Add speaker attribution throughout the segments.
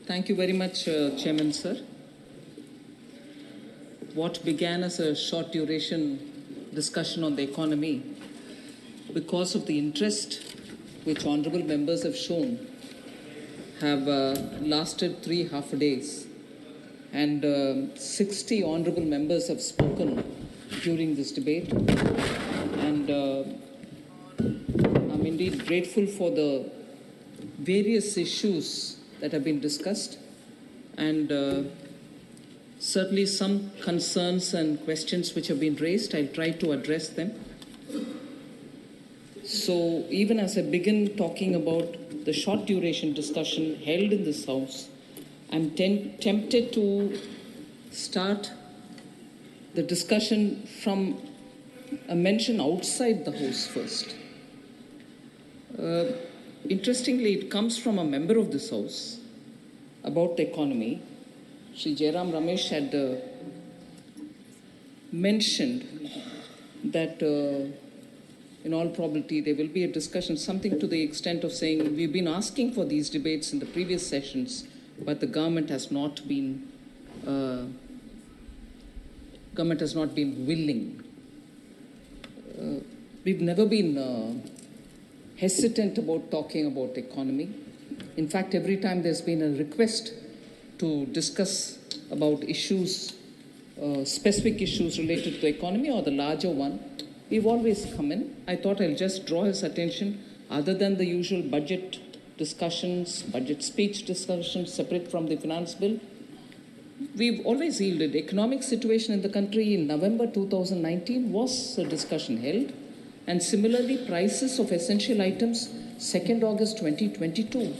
Speaker 1: Thank you very much, Chairman, sir. What began as a short duration discussion on the economy, because of the interest which honourable members have shown, have lasted 3 half days, and 60 honourable members have spoken during this debate, and I'm indeed grateful for the various issues that have been discussed, and certainly some concerns and questions which have been raised. I'll try to address them. So even as I begin talking about the short duration discussion held in this House, I'm tempted to start the discussion from a mention outside the House first. Interestingly, it comes from a member of this House about the economy. Shri Jairam Ramesh had mentioned that in all probability there will be a discussion, something to the extent of saying we've been asking for these debates in the previous sessions, but the government has not been willing. We've never been hesitant about talking about the economy. In fact, every time there's been a request to discuss about issues, specific issues related to the economy or the larger one, we've always come in. I thought I'll just draw his attention, other than the usual budget discussions, budget speech discussions separate from the finance bill, we've always yielded. Economic situation in the country in November 2019 was a discussion held, and similarly prices of essential items 2nd August 2022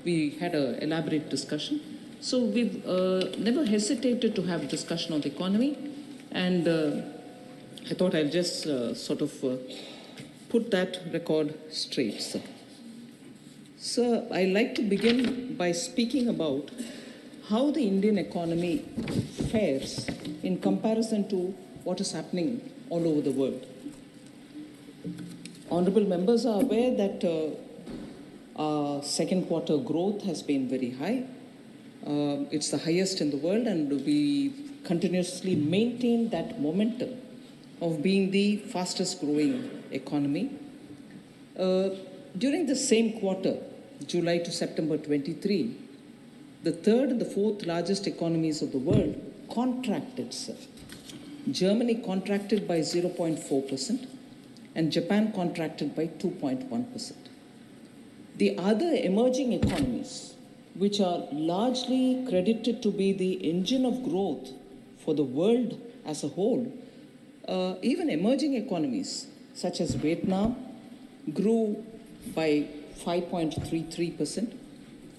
Speaker 1: we had an elaborate discussion. So we've never hesitated to have discussion on the economy, and I thought I'll just put that record straight, sir. Sir, I'd like to begin by speaking about how the Indian economy fares in comparison to what is happening all over the world. Honourable members are aware that our second quarter growth has been very high. It's the highest in the world, and we continuously maintain that momentum of being the fastest growing economy. During the same quarter, July to September 23, the third and the fourth largest economies of the world contracted, sir. Germany contracted by 0.4%, and Japan contracted by 2.1%. The other emerging economies, which are largely credited to be the engine of growth for the world as a whole, even emerging economies such as Vietnam grew by 5.33%,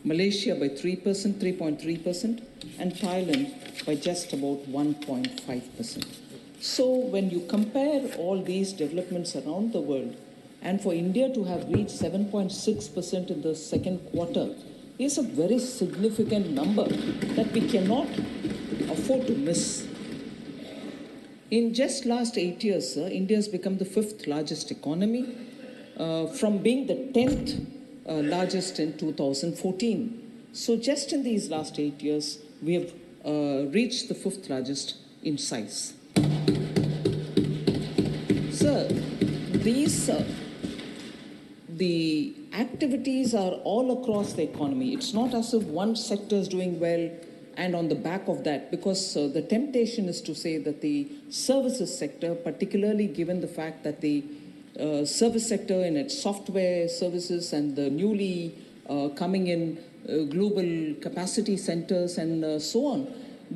Speaker 1: Malaysia by 3.3%, and Thailand by just about 1.5%. So when you compare all these developments around the world, and for India to have reached 7.6% in the second quarter is a very significant number that we cannot afford to miss. In just last 8 years, sir, India has become the 5th largest economy from being the 10th largest in 2014. So just in these last 8 years, we have reached the 5th largest in size. Sir, the activities are all across the economy. It's not as if one sector is doing well and on the back of that, because the temptation is to say that the services sector, particularly given the fact that the service sector in its software services and the newly coming in global capacity centers and so on,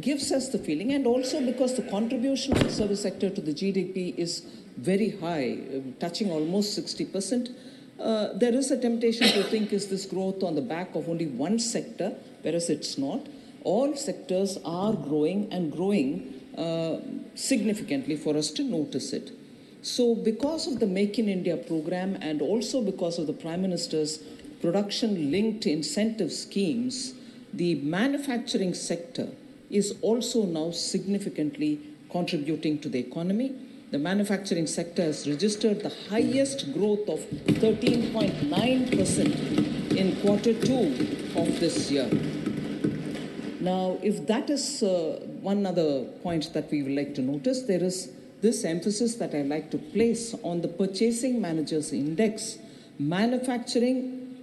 Speaker 1: gives us the feeling, and also because the contribution of the service sector to the GDP is very high, touching almost 60%, there is a temptation to think, is this growth on the back of only one sector, whereas it's not. All sectors are growing, and growing significantly for us to notice it. So because of the Make in India program, and also because of the Prime Minister's production-linked incentive schemes, the manufacturing sector is also now significantly contributing to the economy. The manufacturing sector has registered the highest growth of 13.9% in quarter 2 of this year. Now, if that is one other point that we would like to notice, there is this emphasis that I like to place on the Purchasing Managers Index. Manufacturing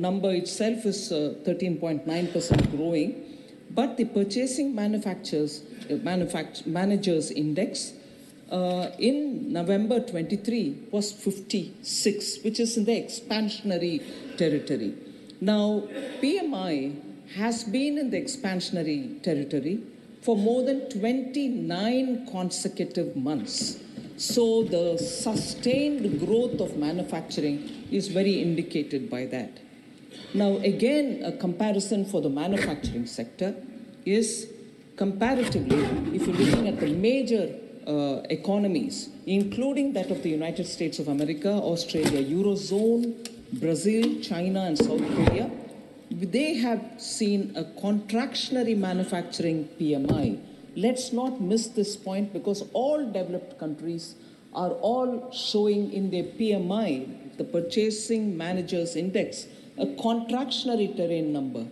Speaker 1: number itself is 13.9% growing, but the Purchasing Managers Index in November 23 was 56, which is in the expansionary territory. Now, PMI has been in the expansionary territory for more than 29 consecutive months. So the sustained growth of manufacturing is very indicated by that. Now, again, a comparison for the manufacturing sector is comparatively, if you're looking at the major economies, including that of the United States of America, Australia, Eurozone, Brazil, China, and South Korea, they have seen a contractionary manufacturing PMI. Let's not miss this point, because all developed countries are all showing in their PMI, the Purchasing Managers Index, a contractionary terrain number.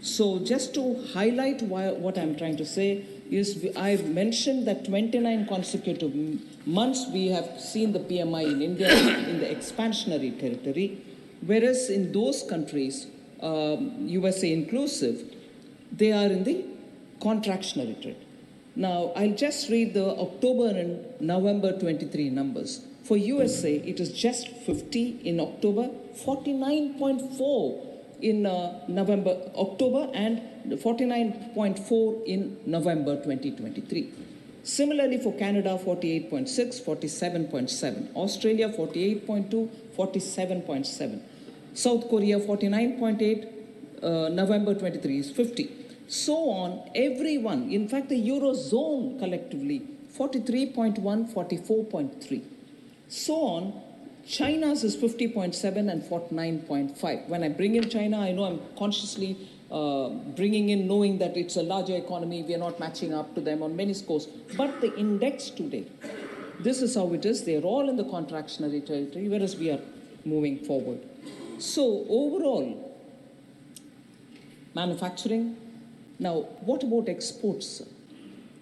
Speaker 1: So just to highlight what I'm trying to say is, I've mentioned that 29 consecutive months we have seen the PMI in India in the expansionary territory, whereas in those countries, USA inclusive, they are in the contractionary territory. Now, I'll just read the October and November 23 numbers. For USA, it is just 50 in October, 49.4 in October, and 49.4 in November 2023. Similarly, for Canada, 48.6, 47.7. Australia, 48.2, 47.7. South Korea, 49.8, November 23 is 50. So on, everyone, in fact, the Eurozone collectively, 43.1, 44.3. So on, China's is 50.7 and 49.5. When I bring in China, I know I'm consciously bringing in, knowing that it's a larger economy, we are not matching up to them on many scores. But the index today, this is how it is. They're all in the contractionary territory, whereas we are moving forward. So overall, manufacturing. Now, what about exports?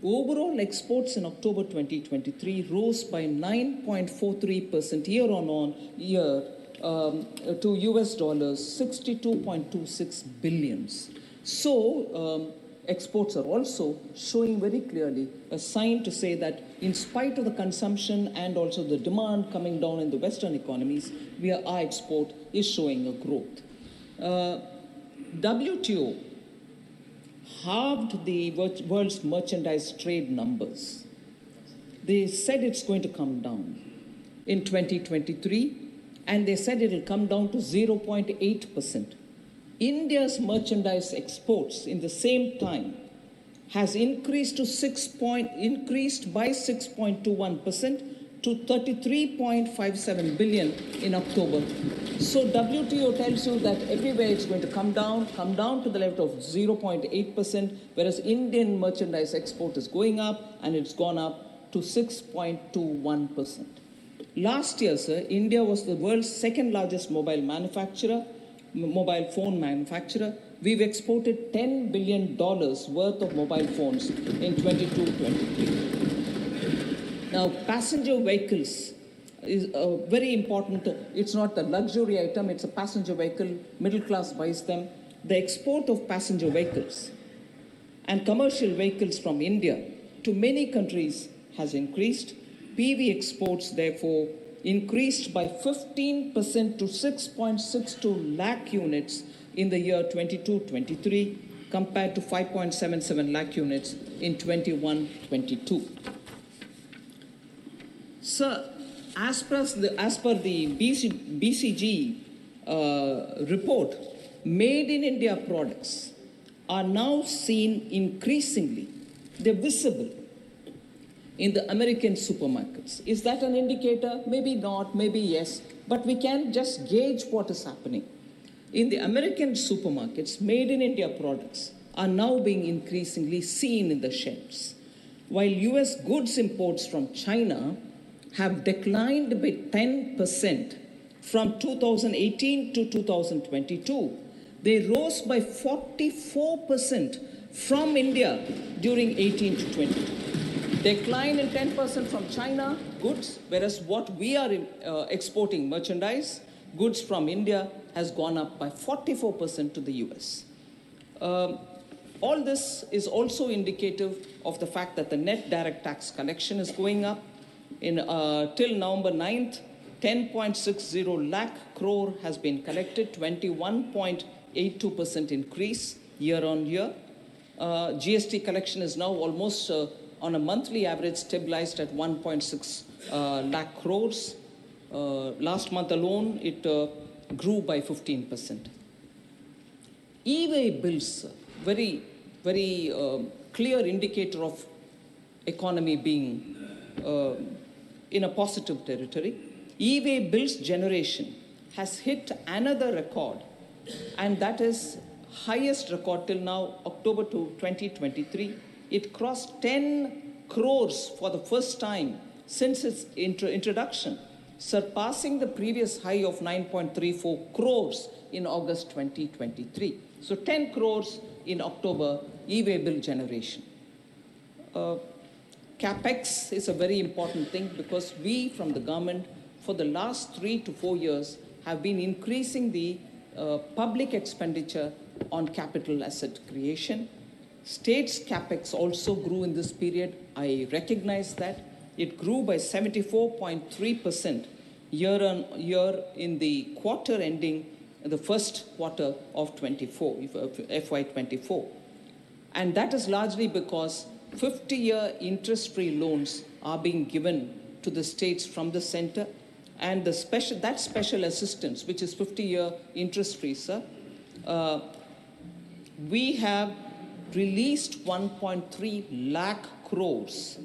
Speaker 1: Overall exports in October 2023 rose by 9.43% year on year to US dollars 62.26 billions. So exports are also showing very clearly a sign to say that in spite of the consumption and also the demand coming down in the Western economies, our export is showing a growth. WTO halved the world's merchandise trade numbers. They said it's going to come down in 2023, and they said it will come down to 0.8%. India's merchandise exports in the same time has increased by 6.21% to 33.57 billion in October. So WTO tells you that everywhere it's going to come down to the level of 0.8%, whereas Indian merchandise export is going up, and it's gone up to 6.21%. Last year, sir, India was the world's second largest mobile phone manufacturer. We've exported $10 billion worth of mobile phones in 22-23. Now, passenger vehicles is very important. It's not a luxury item, it's a passenger vehicle. Middle class buys them. The export of passenger vehicles and commercial vehicles from India to many countries has increased. PV exports, therefore, increased by 15% to 6.62 lakh units in the year 22-23, compared to 5.77 lakh units in 21-22. Sir, as per the BCG report, made in India products are now seen increasingly. They're visible in the American supermarkets. Is that an indicator? Maybe not, maybe yes, but we can just gauge what is happening. In the American supermarkets, made in India products are now being increasingly seen in the shelves, while US goods imports from China have declined by 10% from 2018 to 2022. They rose by 44% from India during 18 to 20. Decline in 10% from China, goods, whereas what we are exporting, merchandise, goods from India, has gone up by 44% to the US. All this is also indicative of the fact that the net direct tax collection is going up. Till November 9th, 10.60 lakh crore has been collected, 21.82% increase year on year. GST collection is now almost on a monthly average stabilized at 1.6 lakh crores. Last month alone, it grew by 15%. E-way bills, very clear indicator of economy being in a positive territory. E-way bills generation has hit another record, and that is highest record till now, October 2023. It crossed 10 crores for the first time since its introduction, surpassing the previous high of 9.34 crores in August 2023. So 10 crores in October, e-way bill generation. CapEx is a very important thing because we from the government for the last 3 to 4 years have been increasing the public expenditure on capital asset creation. States' CapEx also grew in this period. I recognize that. It grew by 74.3% year on year in the quarter ending the first quarter of FY24. And that is largely because 50-year interest-free loans are being given to the states from the center, and that special assistance, which is 50-year interest-free, sir, we have released 1.3 lakh crores.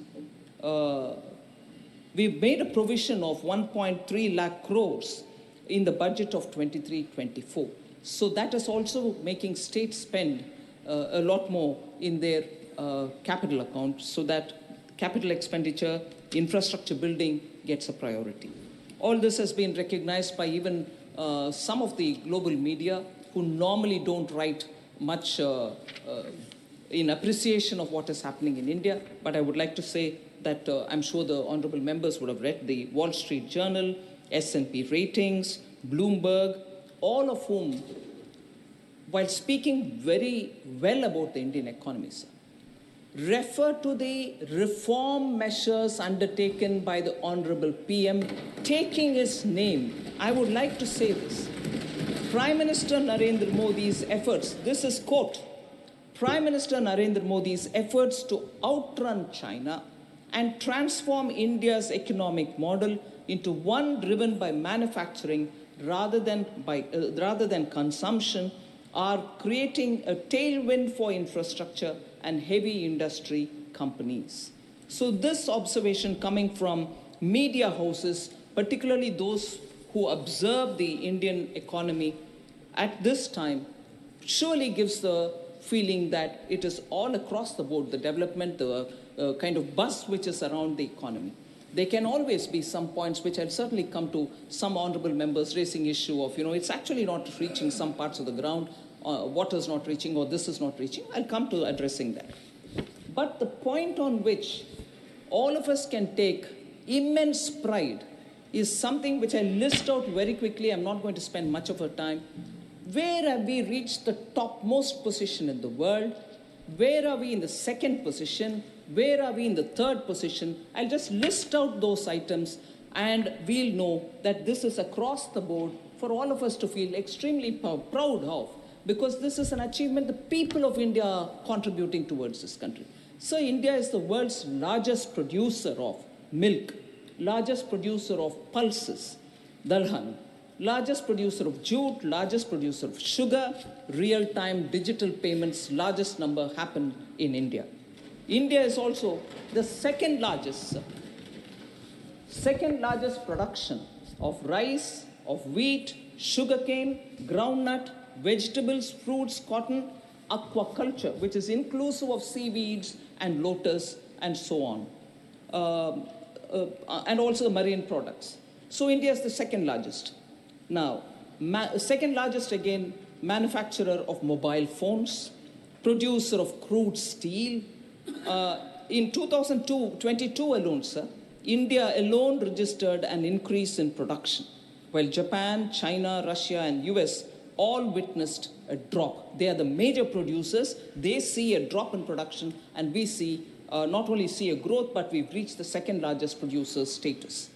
Speaker 1: We've made a provision of 1.3 lakh crores in the budget of 23-24. So that is also making states spend a lot more in their capital account so that capital expenditure, infrastructure building gets a priority. All this has been recognized by even some of the global media who normally don't write much in appreciation of what is happening in India. But I would like to say that I'm sure the honorable members would have read the Wall Street Journal, S&P ratings, Bloomberg, all of whom, while speaking very well about the Indian economy, sir, refer to the reform measures undertaken by the Honorable PM, taking his name. I would like to say this. Prime Minister Narendra Modi's efforts, this is quote, Prime Minister Narendra Modi's efforts to outrun China and transform India's economic model into one driven by manufacturing rather than consumption are creating a tailwind for infrastructure and heavy industry companies. So this observation coming from media houses, particularly those who observe the Indian economy at this time, surely gives the feeling that it is all across the board, the development, the kind of buzz which is around the economy. There can always be some points which I'll certainly come to some honorable members raising issue of, it's actually not reaching some parts of the ground, what is not reaching or this is not reaching. I'll come to addressing that. But the point on which all of us can take immense pride is something which I list out very quickly. I'm not going to spend much of our time. Where have we reached the topmost position in the world? Where are we in the second position? Where are we in the third position? I'll just list out those items and we'll know that this is across the board for all of us to feel extremely proud of, because this is an achievement the people of India are contributing towards this country. So India is the world's largest producer of milk, largest producer of pulses, dalhan, largest producer of jute, largest producer of sugar, real-time digital payments, largest number happen in India. India is also the second largest production of rice, of wheat, sugarcane, groundnut, vegetables, fruits, cotton, aquaculture, which is inclusive of seaweeds and lotus and so on, and also the marine products. So India is the second largest. Now, second largest again, manufacturer of mobile phones, producer of crude steel. In 2022 alone, sir, India alone registered an increase in production, while Japan, China, Russia, and US all witnessed a drop. They are the major producers. They see a drop in production, and we see not only see a growth, but we've reached the second largest producer status.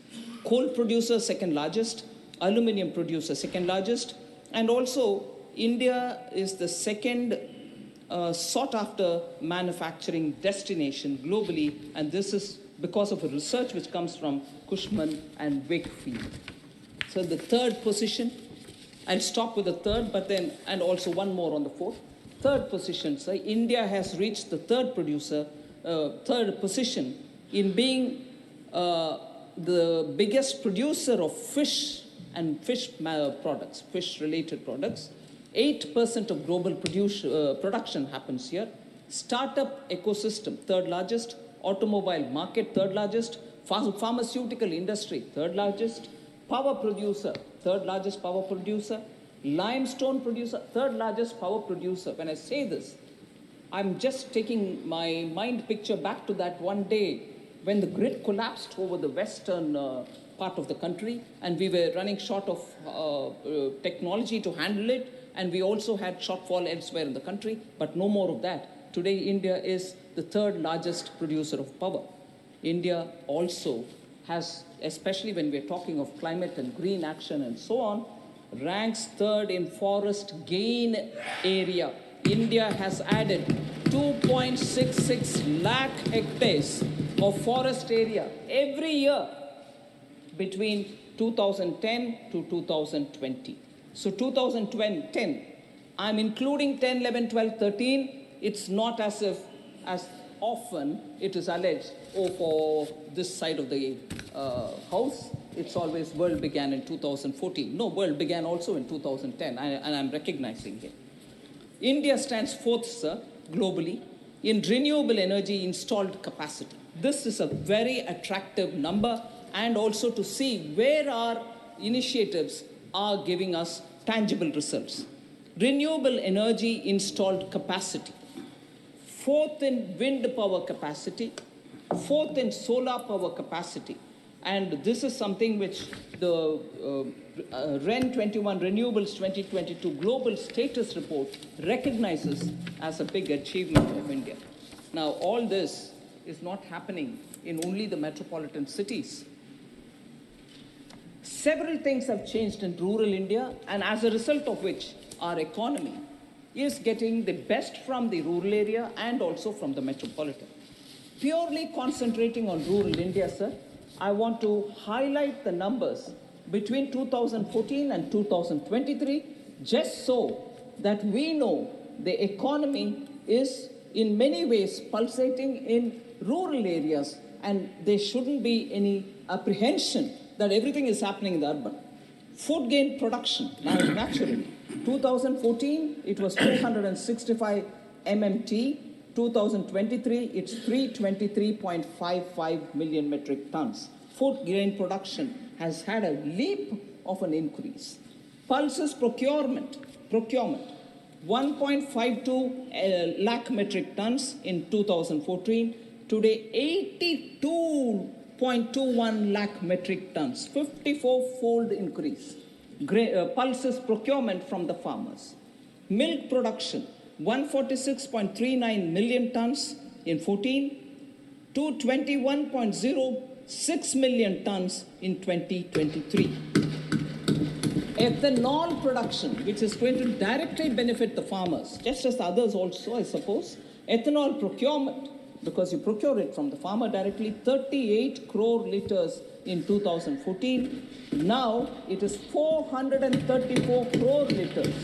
Speaker 1: Coal producer, second largest. Aluminium producer, second largest. And also, India is the second sought after manufacturing destination globally, and this is because of a research which comes from Cushman and Wakefield. So the third position, I'll stop with the third, but then, and also one more on the fourth. Third position, sir, India has reached the third position in being the biggest producer of fish and fish products, fish-related products. 8% of global production happens here. Startup ecosystem, third largest. Automobile market, third largest. Pharmaceutical industry, third largest. Power producer, third largest power producer. Limestone producer, third largest power producer. When I say this, I'm just taking my mind picture back to that one day when the grid collapsed over the western part of the country, and we were running short of technology to handle it. And we also had shortfall elsewhere in the country, but no more of that. Today, India is the third largest producer of power. India also has, especially when we're talking of climate and green action and so on, ranks third in forest gain area. India has added 2.66 lakh hectares of forest area every year between 2010 to 2020. So 2010, I'm including 10, 11, 12, 13. It's not as if, as often it is alleged, oh, for this side of the house, it's always world began in 2014. No, world began also in 2010, and I'm recognizing it. India stands fourth, sir, globally, in renewable energy installed capacity. This is a very attractive number, and also to see where our initiatives are giving us tangible results. Renewable energy installed capacity, fourth in wind power capacity, fourth in solar power capacity. And this is something which the REN 21, Renewables 2022 Global Status Report recognizes as a big achievement of India. Now, all this is not happening in only the metropolitan cities. Several things have changed in rural India, and as a result of which our economy is getting the best from the rural area and also from the metropolitan. Purely concentrating on rural India, sir, I want to highlight the numbers between 2014 and 2023, just so that we know the economy is in many ways pulsating in rural areas, and there shouldn't be any apprehension that everything is happening in the urban. Food grain production, naturally. 2014, it was 265 MMT. 2023, it's 323.55 million metric tons. Food grain production has had a leap of an increase. Pulses procurement, 1.52 lakh metric tons in 2014. Today, 82.21 lakh metric tons, 54-fold increase. Pulses procurement from the farmers. Milk production, 146.39 million tons in 14 to 21.06 million tons in 2023. Ethanol production, which is going to directly benefit the farmers, just as others also, I suppose. Ethanol procurement, because you procure it from the farmer directly, 38 crore liters in 2014. Now it is 434 crore liters.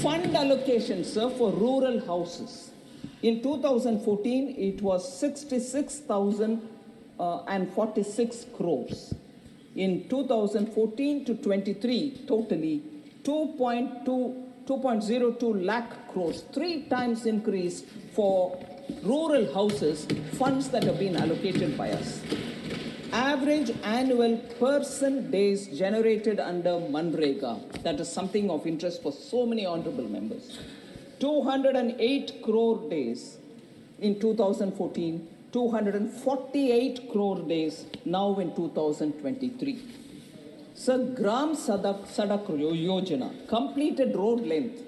Speaker 1: Fund allocation, sir, for rural houses. In 2014, it was 66,046 crores. In 2014 to 23, totally 2.02 lakh crores, 3 times increase for rural houses, funds that have been allocated by us. Average annual person days generated under Manrega. That is something of interest for so many honorable members. 208 crore days in 2014, 248 crore days now in 2023. Sir, Gram Sadak Yojana, completed road length,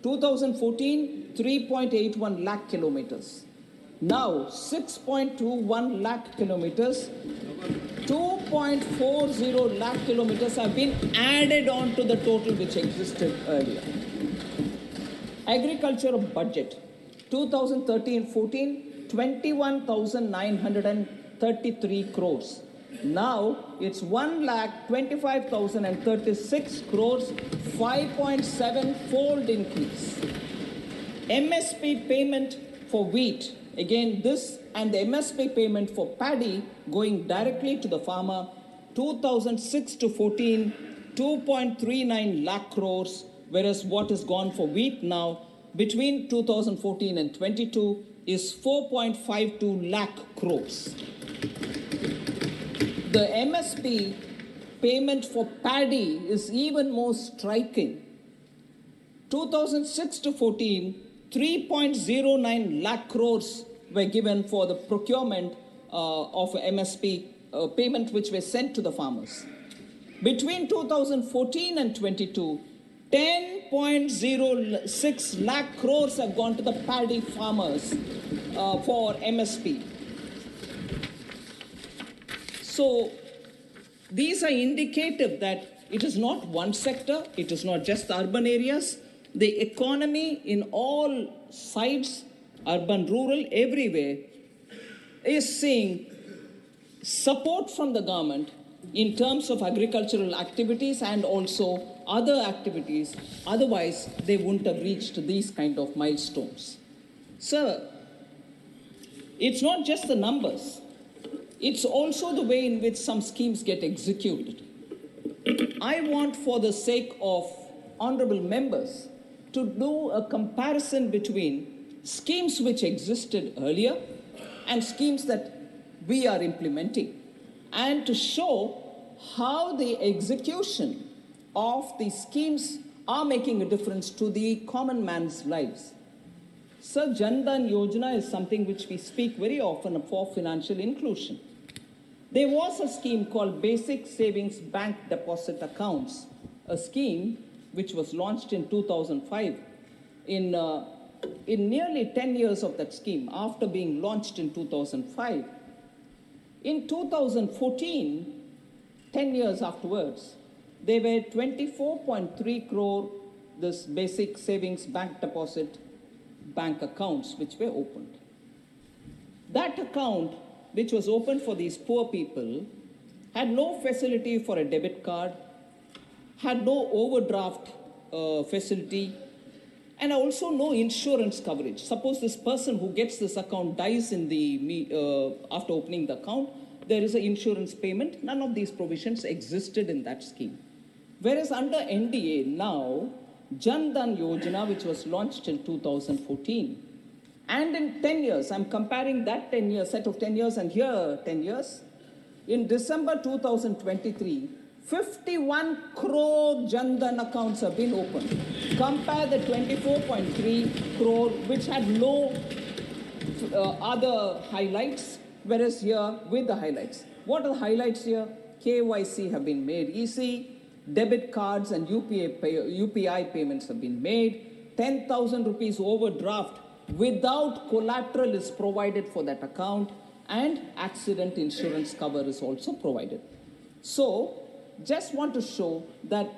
Speaker 1: 2014, 3.81 lakh kilometers. Now, 6.21 lakh kilometers, 2.40 lakh kilometers have been added on to the total which existed earlier. Agriculture budget, 2013-14, 21,933 crores. Now it's 1,25,036 crores, 5.7-fold increase. MSP payment for wheat, again this and the MSP payment for paddy going directly to the farmer, 2006 to 14, 2.39 lakh crores, whereas what is gone for wheat now between 2014 and 22 is 4.52 lakh crores. The MSP payment for paddy is even more striking. 2006 to 14, 3.09 lakh crores were given for the procurement of MSP payment which were sent to the farmers. Between 2014 and 22, 10.06 lakh crores have gone to the paddy farmers for MSP. So these are indicative that it is not one sector, it is not just the urban areas. The economy in all sides, urban, rural, everywhere, is seeing support from the government in terms of agricultural activities and also other activities. Otherwise, they wouldn't have reached these kind of milestones. Sir, it's not just the numbers. It's also the way in which some schemes get executed. I want, for the sake of honorable members, to do a comparison between schemes which existed earlier and schemes that we are implementing, and to show how the execution of these schemes are making a difference to the common man's lives. Sir, Jan Dhan Yojana is something which we speak very often for financial inclusion. There was a scheme called Basic Savings Bank Deposit Accounts, a scheme which was launched in 2005. In nearly 10 years of that scheme, after being launched in 2005, in 2014, 10 years afterwards, there were 24.3 crore this Basic Savings Bank Deposit bank accounts which were opened. That account, which was opened for these poor people, had no facility for a debit card, had no overdraft facility, and also no insurance coverage. Suppose this person who gets this account dies in after opening the account, there is an insurance payment. None of these provisions existed in that scheme. Whereas under NDA now, Jan Dhan Yojana, which was launched in 2014, and in 10 years, I'm comparing that 10 years, set of 10 years and here 10 years, in December 2023, 51 crore Jan Dhan accounts have been opened. Compare the 24.3 crore, which had no other highlights, whereas here with the highlights. What are the highlights here? KYC have been made easy, debit cards and UPI payments have been made, 10,000 rupees overdraft without collateral is provided for that account, and accident insurance cover is also provided. So, just want to show that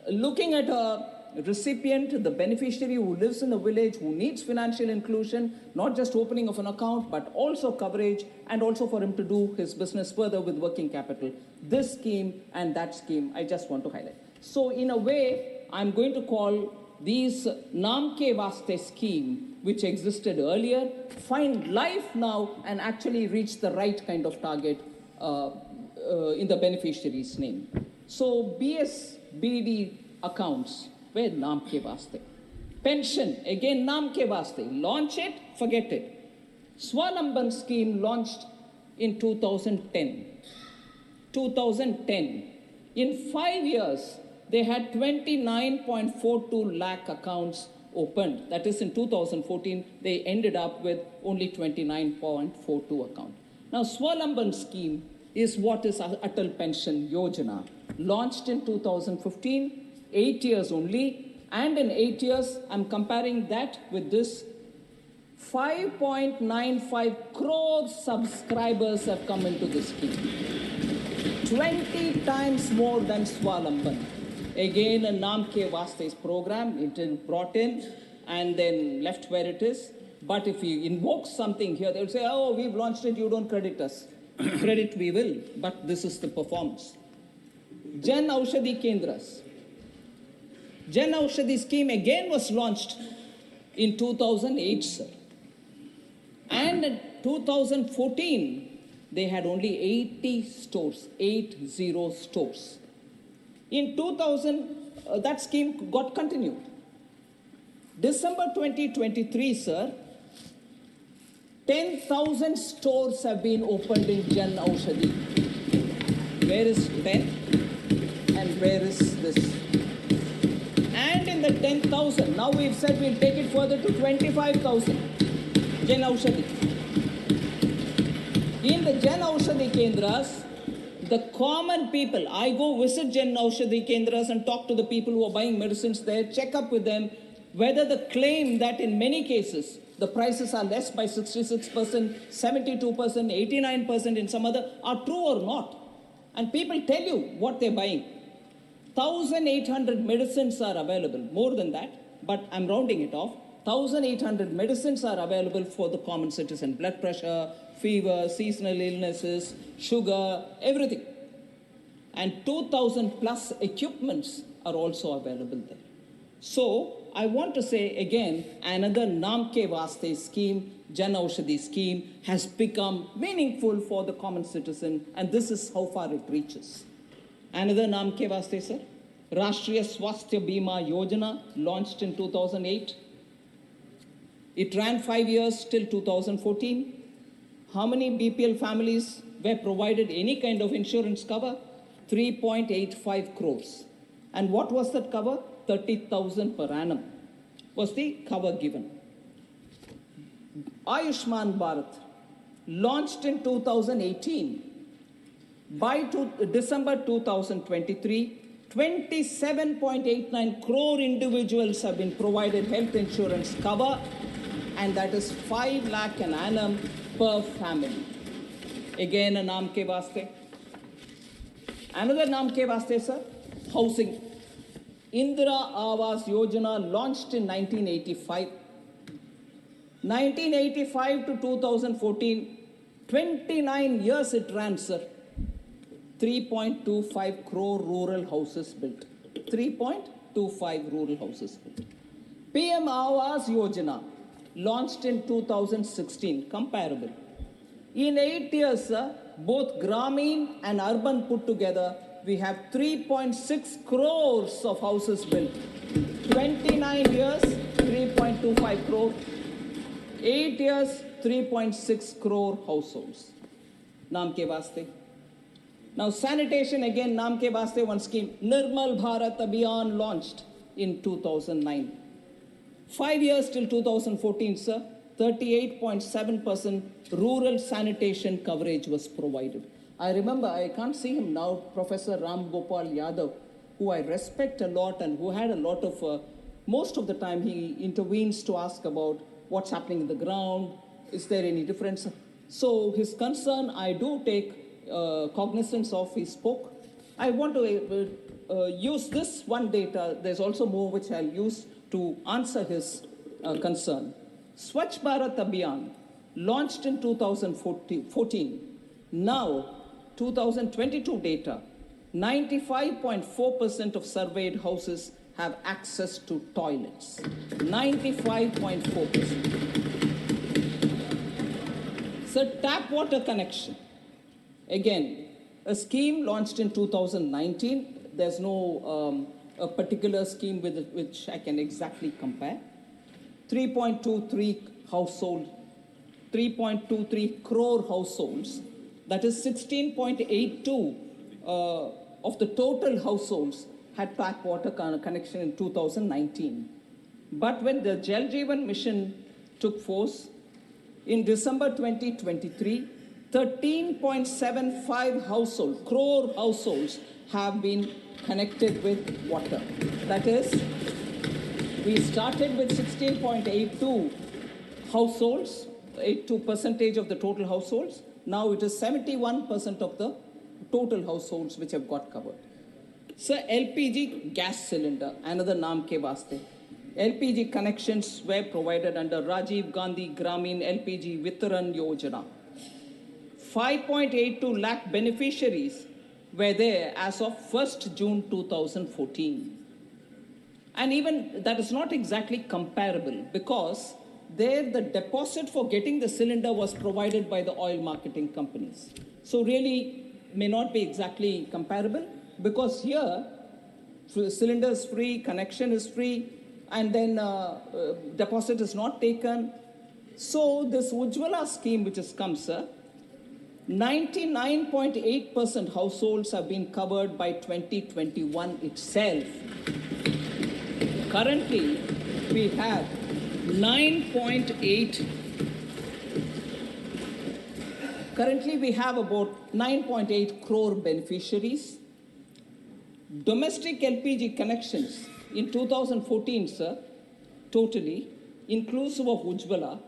Speaker 1: looking at a recipient, the beneficiary who lives in a village, who needs financial inclusion, not just opening of an account, but also coverage, and also for him to do his business further with working capital. This scheme and that scheme, I just want to highlight. So in a way, I'm going to call these Naam Ke Vaste scheme, which existed earlier, find life now and actually reach the right kind of target in the beneficiary's name. So BSBD accounts were Naam Ke Vaste. Pension, again Naam Ke Vaste. Launch it, forget it. Swalamban scheme launched in 2010. 2010. In 5 years, they had 29.42 lakh accounts opened, that is in 2014, they ended up with only 29.42 account. Now, Swalamban scheme is what is Atal Pension Yojana, launched in 2015, 8 years only, and in 8 years, I'm comparing that with this, 5.95 crore subscribers have come into this scheme. 20 times more than Swalamban. Again, a Naam Ke Vaste's program, it is brought in and then left where it is. But if you invoke something here, they'll say, oh, we've launched it, you don't credit us. Credit we will, but this is the performance. Jan Aushadhi Kendras. Jan Aushadhi scheme again was launched in 2008, sir. And in 2014, they had only 80 stores, 80 stores. In 2000, that scheme got continued. December 2023, sir, 10,000 stores have been opened in Jan Aushadhi. Where is 10? And where is this? And in the 10,000, now we've said we'll take it further to 25,000. Jan Aushadhi. In the Jan Aushadhi Kendras, the common people, I go visit Jan Aushadhi Kendras and talk to the people who are buying medicines there, check up with them, whether the claim that in many cases the prices are less by 66%, 72%, 89% in some other are true or not. And people tell you what they're buying. 1,800 medicines are available, more than that, but I'm rounding it off. 1,800 medicines are available for the common citizen. Blood pressure, fever, seasonal illnesses, sugar, everything. And 2,000 plus equipments are also available there. So I want to say again, another Naam Ke Vaste scheme, Jan Aushadhi scheme, has become meaningful for the common citizen, and this is how far it reaches. Another Naam Ke Vaste, sir. Rashtriya Swasthya Bima Yojana, launched in 2008. It ran 5 years till 2014. How many BPL families were provided any kind of insurance cover? 3.85 crores. And what was that cover? 30,000 per annum was the cover given. Ayushman Bharat, launched in 2018. By December 2023, 27.89 crore individuals have been provided health insurance cover, and that is 5 lakh an annum per family. Again, a Naam Ke Vaste. Another Naam Ke Vaste, sir, housing. Indira Awas Yojana, launched in 1985. 1985 to 2014, 29 years it ran, sir. 3.25 crore rural houses built. 3.25 rural houses built. PM Awas Yojana, launched in 2016, comparable. In 8 years, sir, both Grameen and urban put together, we have 3.6 crores of houses built. 29 years, 3.25 crore. 8 years, 3.6 crore households. Naam Ke Vaste. Now, sanitation, again, Naam Ke Vaste, one scheme. Nirmal Bharat Abhiyan, launched in 2009. 5 years till 2014, sir, 38.7% rural sanitation coverage was provided. I remember, I can't see him now, Professor Ram Gopal Yadav, who I respect a lot and who had a lot of, most of the time he intervenes to ask about what's happening in the ground, is there any difference? So his concern, I do take cognizance of, he spoke. I want to use this one data, there's also more which I'll use to answer his concern. Swachh Bharat Abhiyan, launched in 2014. Now, 2022 data, 95.4% of surveyed houses have access to toilets. 95.4%. So tap water connection. Again, a scheme launched in 2019. There's no a particular scheme with which I can exactly compare. 3.23 household, 3.23 crore households. That is 16.82 of the total households had tap water connection in 2019. But when the Jal Jeevan mission took force in December 2023, 13.75 crore households have been connected with water. That is, we started with 16.82 households, 82 percentage of the total households. Now it is 71% of the total households which have got covered. So LPG gas cylinder, another naam ke vaste. LPG connections were provided under Rajiv Gandhi Gramin LPG Vitaran Yojana. 5.82 lakh beneficiaries were there as of 1st June 2014. And even that is not exactly comparable, because there the deposit for getting the cylinder was provided by the oil marketing companies. So really may not be exactly comparable, because here cylinder is free, connection is free, and then deposit is not taken. So this Ujjwala scheme which has come, sir, 99.8% households have been covered by 2021 itself. Currently, we have 9.8. Currently, we have about 9.8 crore beneficiaries. Domestic LPG connections in 2014, sir, totally, inclusive of Ujjwala,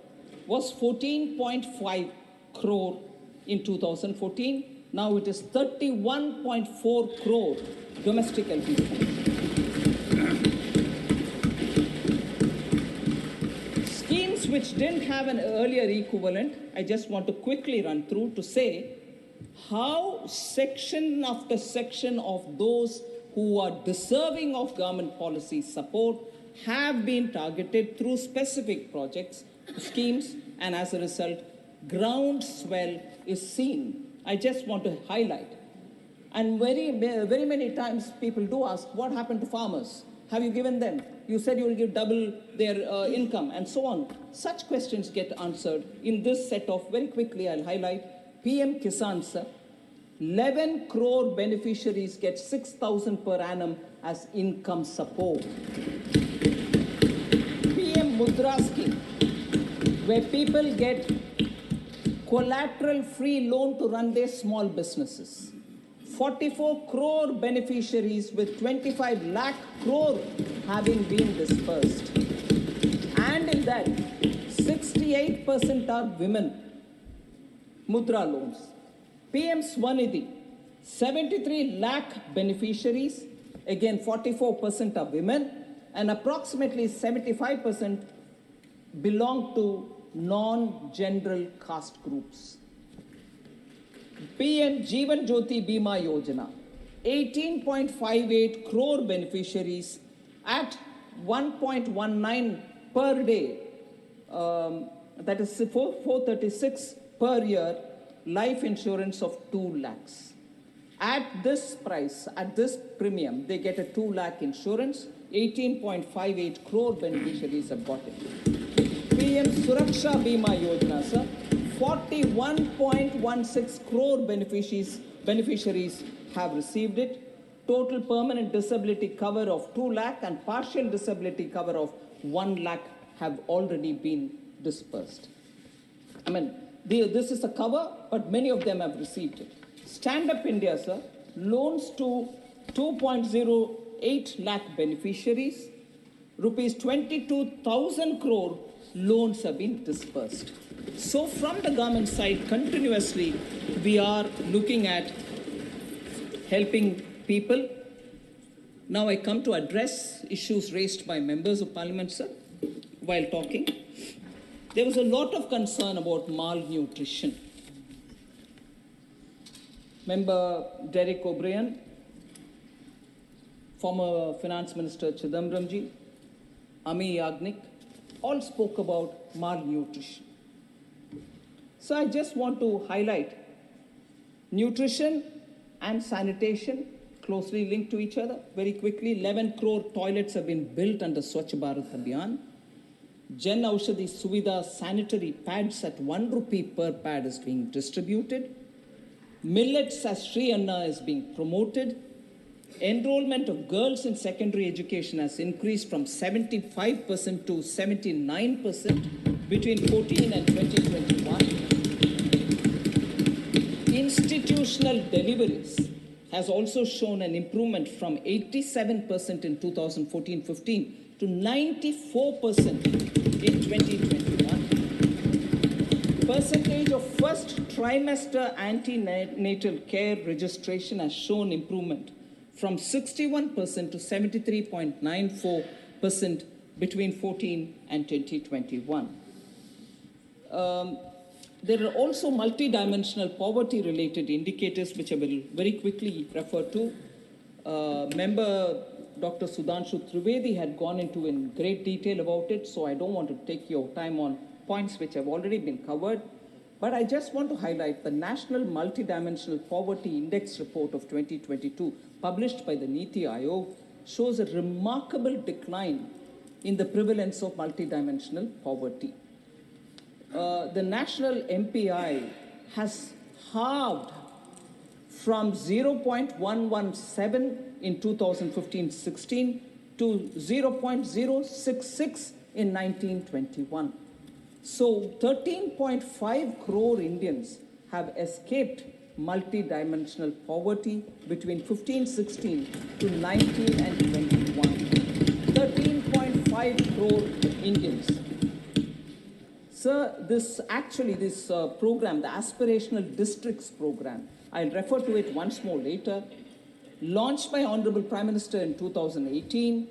Speaker 1: was 14.5 crore in 2014. Now it is 31.4 crore domestic LPG connections. Schemes which didn't have an earlier equivalent, I just want to quickly run through to say how section after section of those who are deserving of government policy support have been targeted through specific projects, schemes, and as a result, groundswell is seen. I just want to highlight. And very many times people do ask, what happened to farmers? Have you given them? You said you will give double their income and so on. Such questions get answered in this set of, very quickly I'll highlight, PM Kisan, sir. 11 crore beneficiaries get 6,000 per annum as income support. PM Mudra scheme, where people get collateral-free loan to run their small businesses. 44 crore beneficiaries with 25 lakh crore having been dispersed. And in that, 68% are women. Mudra loans. PM Swanidhi, 73 lakh beneficiaries, again 44% are women, and approximately 75% belong to non-general caste groups. PM Jeevan Jyoti Bima Yojana, 18.58 crore beneficiaries at 1.19 per day, that is 436 per year, life insurance of 2 lakhs. At this price, at this premium, they get a 2 lakh insurance. 18.58 crore beneficiaries have got it. PM Suraksha Bima Yojana, sir, 41.16 crore beneficiaries have received it. Total permanent disability cover of 2 lakh and partial disability cover of 1 lakh have already been dispersed. I mean, this is a cover, but many of them have received it. Stand Up India, sir, loans to 2.08 lakh beneficiaries. Rupees 22,000 crore loans have been dispersed. So from the government side, continuously, we are looking at helping people. Now I come to address issues raised by members of parliament, sir, while talking. There was a lot of concern about malnutrition. Member Derek O'Brien, former Finance Minister Chidambaramji, Ami Yagnik, all spoke about malnutrition. So I just want to highlight nutrition and sanitation closely linked to each other. Very quickly, 11 crore toilets have been built under Swachh Bharat Abhiyan. Jan Aushadhi Suvidha sanitary pads at 1 rupee per pad is being distributed. Millets as Sri Anna is being promoted. Enrollment of girls in secondary education has increased from 75% to 79% between 14 and 2021. Institutional deliveries has also shown an improvement from 87% in 2014-15 to 94% in 2021. Percentage of first trimester antenatal care registration has shown improvement from 61% to 73.94% between 14 and 2021. There are also multidimensional poverty-related indicators, which I will very quickly refer to. Member Dr. Sudhanshu Trivedi had gone into in great detail about it, so I don't want to take your time on points which have already been covered. But I just want to highlight the National Multidimensional Poverty Index Report of 2022, published by the Niti Aayog, shows a remarkable decline in the prevalence of multidimensional poverty. The national MPI has halved from 0.117 in 2015-16 to 0.066 in 1921. So 13.5 crore Indians have escaped multidimensional poverty between 15-16 to 19 and 21. 13.5 crore Indians. Sir, this program, the Aspirational Districts program, I'll refer to it once more later, launched by Honorable Prime Minister in 2018,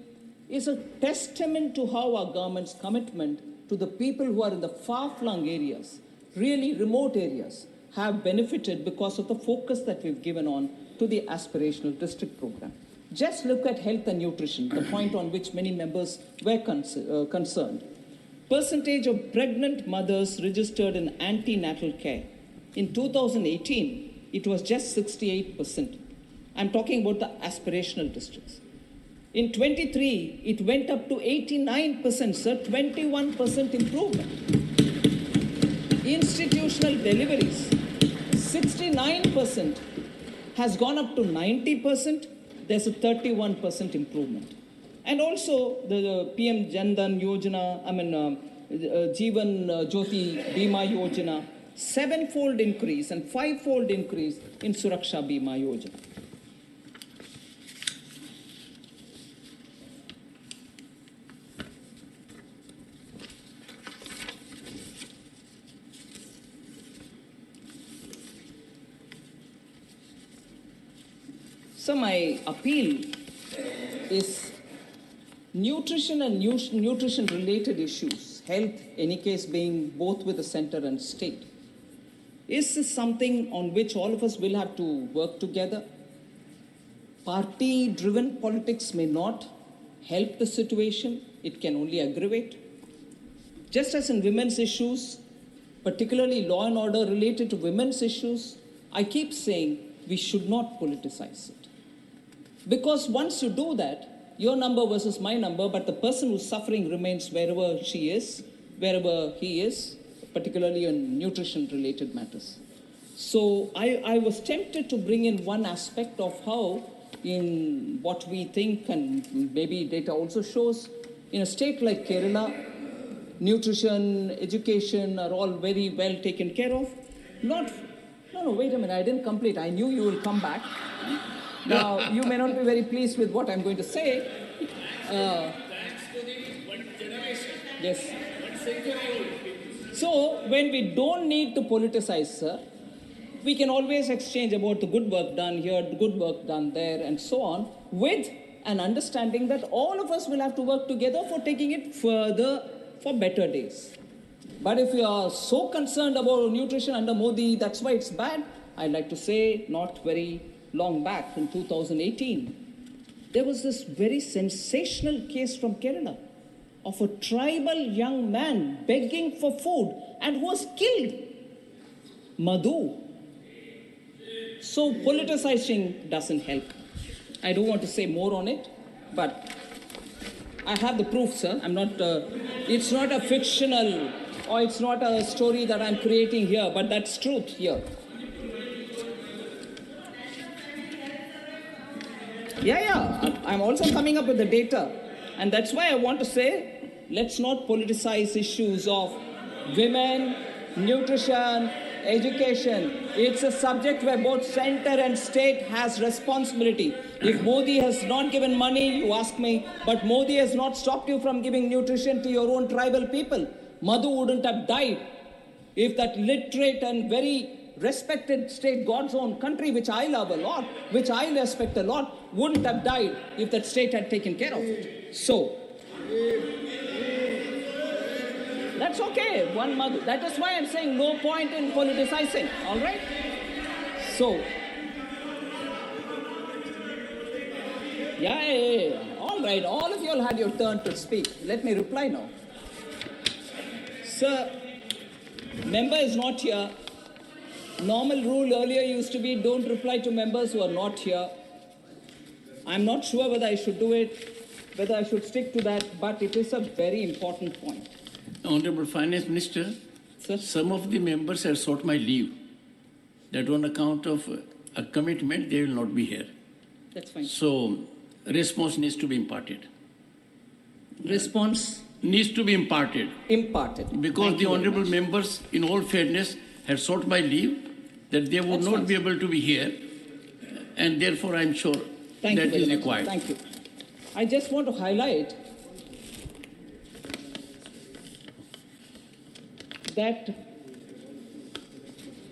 Speaker 1: is a testament to how our government's commitment to the people who are in the far-flung areas, really remote areas, have benefited because of the focus that we've given on to the Aspirational District program. Just look at health and nutrition, the point on which many members were concerned. Percentage of pregnant mothers registered in antenatal care. In 2018, it was just 68%. I'm talking about the aspirational districts. In 23, it went up to 89%, sir, 21% improvement. Institutional deliveries, 69% has gone up to 90%. There's a 31% improvement. And also the PM Jan Dhan Yojana, Jeevan Jyoti Bima Yojana, 7-fold increase and 5-fold increase in Suraksha Bima Yojana. So my appeal is nutrition and nutrition-related issues, health, any case being both with the center and state, is something on which all of us will have to work together. Party-driven politics may not help the situation. It can only aggravate. Just as in women's issues, particularly law and order related to women's issues, I keep saying we should not politicize it. Because once you do that, your number versus my number, but the person who's suffering remains wherever she is, wherever he is, particularly in nutrition-related matters. So I was tempted to bring in one aspect of how, in what we think, and maybe data also shows, in a state like Kerala, nutrition, education are all very well taken care of. No, wait a minute, I didn't complete. I knew you will come back. Now, you may not be very pleased with what I'm going to say.
Speaker 2: Thanks to the one generation.
Speaker 1: Yes.
Speaker 2: 1 century old.
Speaker 1: So, when we don't need to politicize, sir, we can always exchange about the good work done here, the good work done there, and so on, with an understanding that all of us will have to work together for taking it further for better days. But if you are so concerned about nutrition under Modi, that's why it's bad, I'd like to say, not very long back in 2018, there was this very sensational case from Kerala of a tribal young man begging for food and who was killed. Madhu. So politicizing doesn't help. I don't want to say more on it, but I have the proof, sir. It's not a fictional or it's not a story that I'm creating here, but that's truth here. I'm also coming up with the data. And that's why I want to say, let's not politicize issues of women, nutrition, education. It's a subject where both center and state has responsibility. If Modi has not given money, you ask me, but Modi has not stopped you from giving nutrition to your own tribal people. Madhu wouldn't have died if that literate and very respected state, God's own country, which I love a lot, which I respect a lot, wouldn't have died if that state had taken care of it. So, that's okay, one mother. That is why I'm saying no point in politicizing, all right? So, yeah. All right, all of you all had your turn to speak. Let me reply now. Sir, member is not here. Normal rule earlier used to be don't reply to members who are not here. I'm not sure whether I should do it, whether I should stick to that, but it is a very important point.
Speaker 3: Honorable Finance Minister,
Speaker 1: Sir?
Speaker 3: some of the members have sought my leave. That on account of a commitment, they will not be here.
Speaker 1: That's fine.
Speaker 3: So, response needs to be imparted.
Speaker 1: Response?
Speaker 3: Needs to be imparted.
Speaker 1: Imparted.
Speaker 3: Because
Speaker 1: Thank
Speaker 3: the
Speaker 1: you very
Speaker 3: honorable
Speaker 1: much.
Speaker 3: members, in all fairness, have sought my leave, that they would
Speaker 1: That's
Speaker 3: not
Speaker 1: fine.
Speaker 3: be able to be here, and therefore I'm sure
Speaker 1: Thank you
Speaker 3: that
Speaker 1: very
Speaker 3: is
Speaker 1: much.
Speaker 3: required.
Speaker 1: Thank you. I just want to highlight that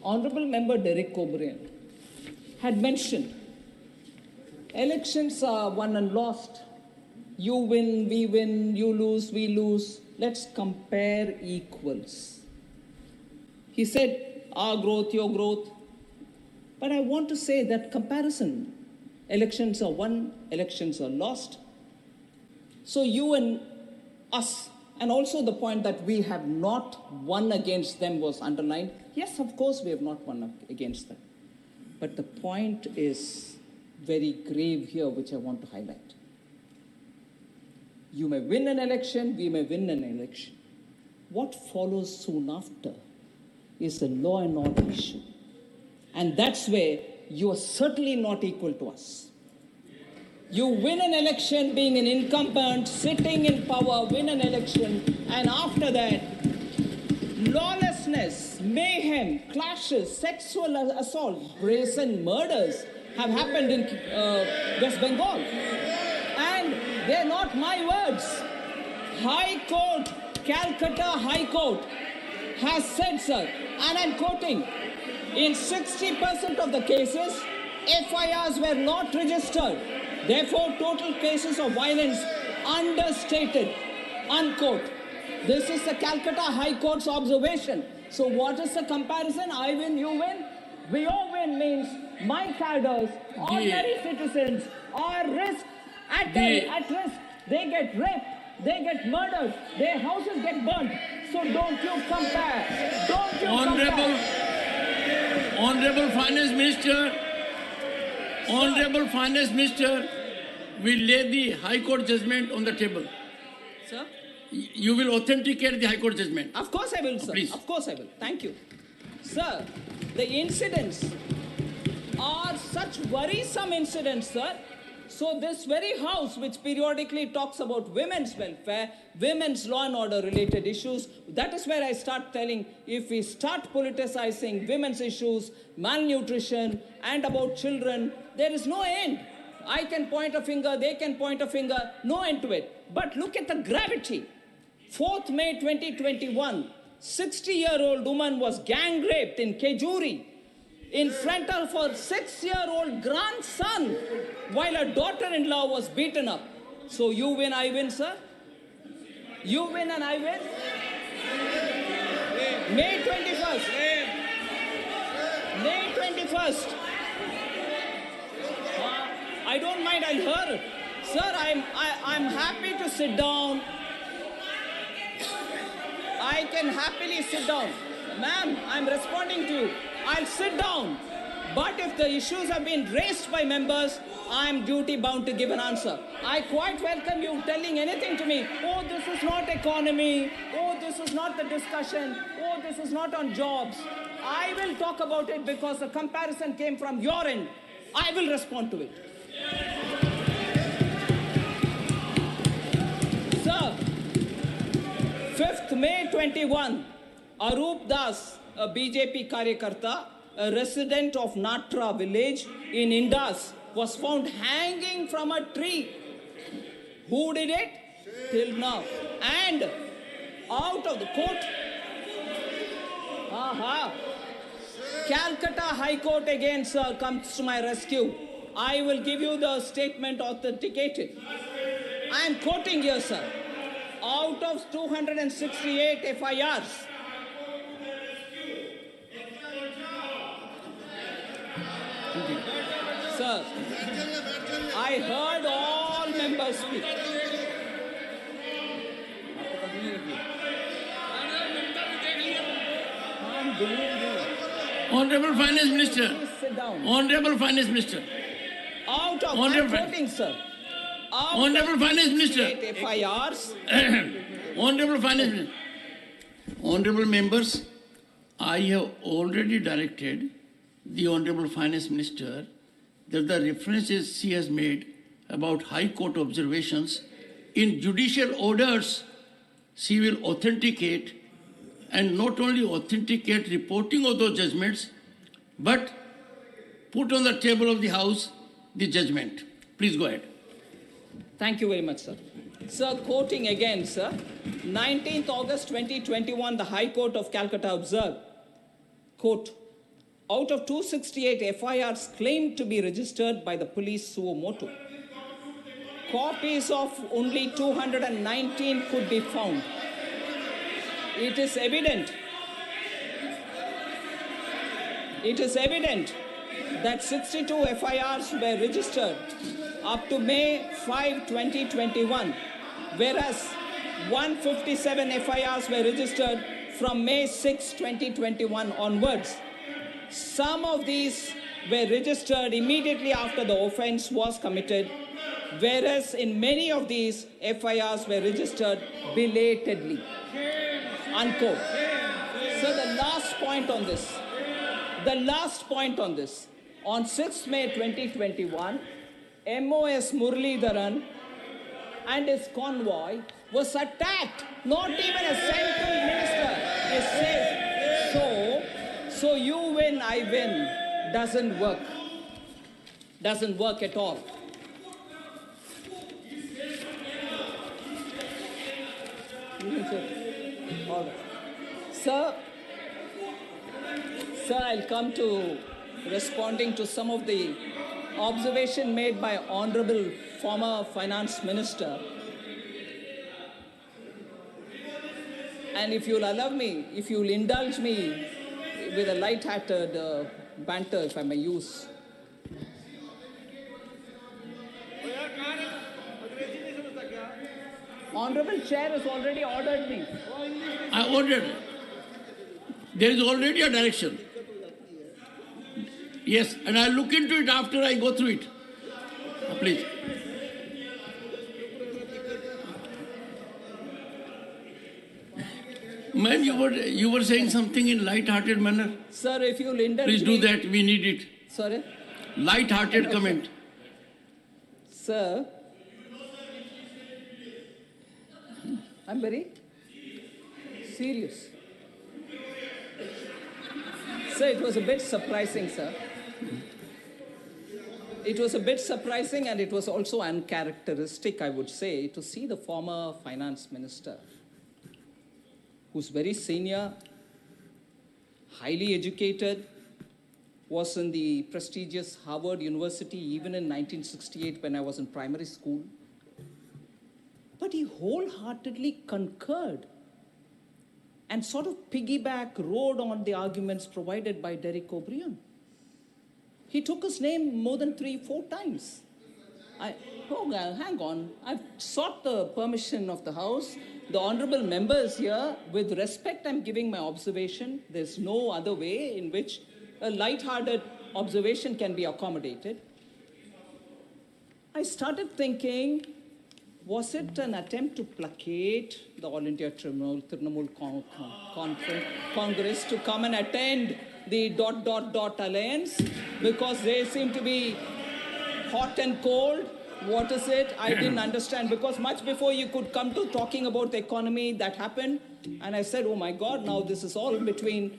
Speaker 1: Honorable Member Derek O'Brien had mentioned elections are won and lost. You win, we win, you lose, we lose. Let's compare equals. He said, our growth, your growth. But I want to say that comparison, elections are won, elections are lost. So you and us, and also the point that we have not won against them was underlined. Yes, of course, we have not won against them. But the point is very grave here, which I want to highlight. You may win an election, we may win an election. What follows soon after is the law and order issue. And that's where you are certainly not equal to us. You win an election being an incumbent, sitting in power, win an election, and after that, lawlessness, mayhem, clashes, sexual assault, brazen murders have happened in West Bengal. And they're not my words. High Court, Calcutta High Court has said, sir, and I'm quoting, in 60% of the cases, FIRs were not registered. Therefore, total cases of violence understated, unquote. This is the Calcutta High Court's observation. So what is the comparison? I win, you win. We all win means my cadres, ordinary citizens, are at risk. They get raped, they get murdered, their houses get burnt. So don't you compare. Don't you compare.
Speaker 3: Honorable Finance Minister will lay the High Court judgment on the table.
Speaker 1: Sir?
Speaker 3: You will authenticate the High Court judgment.
Speaker 1: Of course I will, sir.
Speaker 3: Please.
Speaker 1: Of course I will. Thank you. Sir, the incidents are such worrisome incidents, sir. So this very house, which periodically talks about women's welfare, women's law and order related issues, that is where I start telling, if we start politicizing women's issues, malnutrition, and about children, there is no end. I can point a finger, they can point a finger, no end to it. But look at the gravity. 4th May 2021, 60-year-old woman was gang raped in Kejuri in front of her 6-year-old grandson while her daughter-in-law was beaten up. So you win, I win, sir? You win and I win? May 21st. May 21st. I don't mind, I'll hear. Sir, I'm happy to sit down. I can happily sit down. Ma'am, I'm responding to you. I'll sit down. But if the issues have been raised by members, I'm duty bound to give an answer. I quite welcome you telling anything to me. Oh, this is not economy. Oh, this is not the discussion. Oh, this is not on jobs. I will talk about it because the comparison came from your end. I will respond to it.
Speaker 2: 5th May 21, Arup Das, a BJP Karyakarta, a resident of Natra village in Indus, was found hanging from a tree. Who did it? Till now. And out of the court, Calcutta High Court again, sir, comes to my rescue. I will give you the statement authenticated. I am quoting here, sir. Out of 268 FIRs, sir, I heard all members speak.
Speaker 3: Honorable Finance Minister.
Speaker 2: Please sit down.
Speaker 3: Honorable Finance Minister.
Speaker 2: Out of,
Speaker 3: Honorable
Speaker 2: I'm quoting, sir. Out
Speaker 3: Honorable
Speaker 2: of
Speaker 3: Finance Minister.
Speaker 2: 268 FIRs,
Speaker 3: Honorable Finance Minister. Honorable members, I have already directed the Honorable Finance Minister that the references she has made about High Court observations in judicial orders, she will authenticate, and not only authenticate reporting of those judgments, but put on the table of the House the judgment. Please go ahead.
Speaker 2: Thank you very much, sir. Sir, quoting again, sir. 19th August 2021, the High Court of Calcutta observed, quote, out of 268 FIRs claimed to be registered by the police suo motu, copies of only 219 could be found. It is evident that 62 FIRs were registered up to May 5, 2021, whereas 157 FIRs were registered from May 6, 2021 onwards. Some of these were registered immediately after the offense was committed, whereas in many of these, FIRs were registered belatedly. Unquote. So the last point on this, on 6th May 2021, MOS Muralidharan and his convoy was attacked. Not even a central minister is safe. So you win, I win doesn't work. Doesn't work at all. All right. Sir, I'll come to responding to some of the observation made by Honorable former Finance Minister. And if you'll allow me, if you'll indulge me with a light-hearted banter, if I may use. Honorable Chair has already ordered me.
Speaker 3: I ordered. There is already a direction. Yes, and I'll look into it after I go through it. Please. Ma'am, you were saying something in light-hearted manner.
Speaker 2: Sir, if you'll indulge
Speaker 3: Please
Speaker 2: me.
Speaker 3: do that. We need it.
Speaker 2: Sorry?
Speaker 3: Light-hearted comment.
Speaker 2: Sir, I'm very serious. Sir, it was a bit surprising, sir. It was a bit surprising, and it was also uncharacteristic, I would say, to see the former finance minister, who's very senior, highly educated, was in the prestigious Harvard University even in 1968 when I was in primary school. But he wholeheartedly concurred and sort of rode on the arguments provided by Derek O'Brien. He took his name more than 3-4 times. Hang on. I've sought the permission of the House. The honorable members here, with respect, I'm giving my observation. There's no other way in which a light-hearted observation can be accommodated. I started thinking, was it an attempt to placate the All India Trinamool Congress to come and attend the ... alliance because they seem to be hot and cold What is it? I didn't understand, because much before you could come to talking about the economy, that happened. And I said, oh my God, now this is all between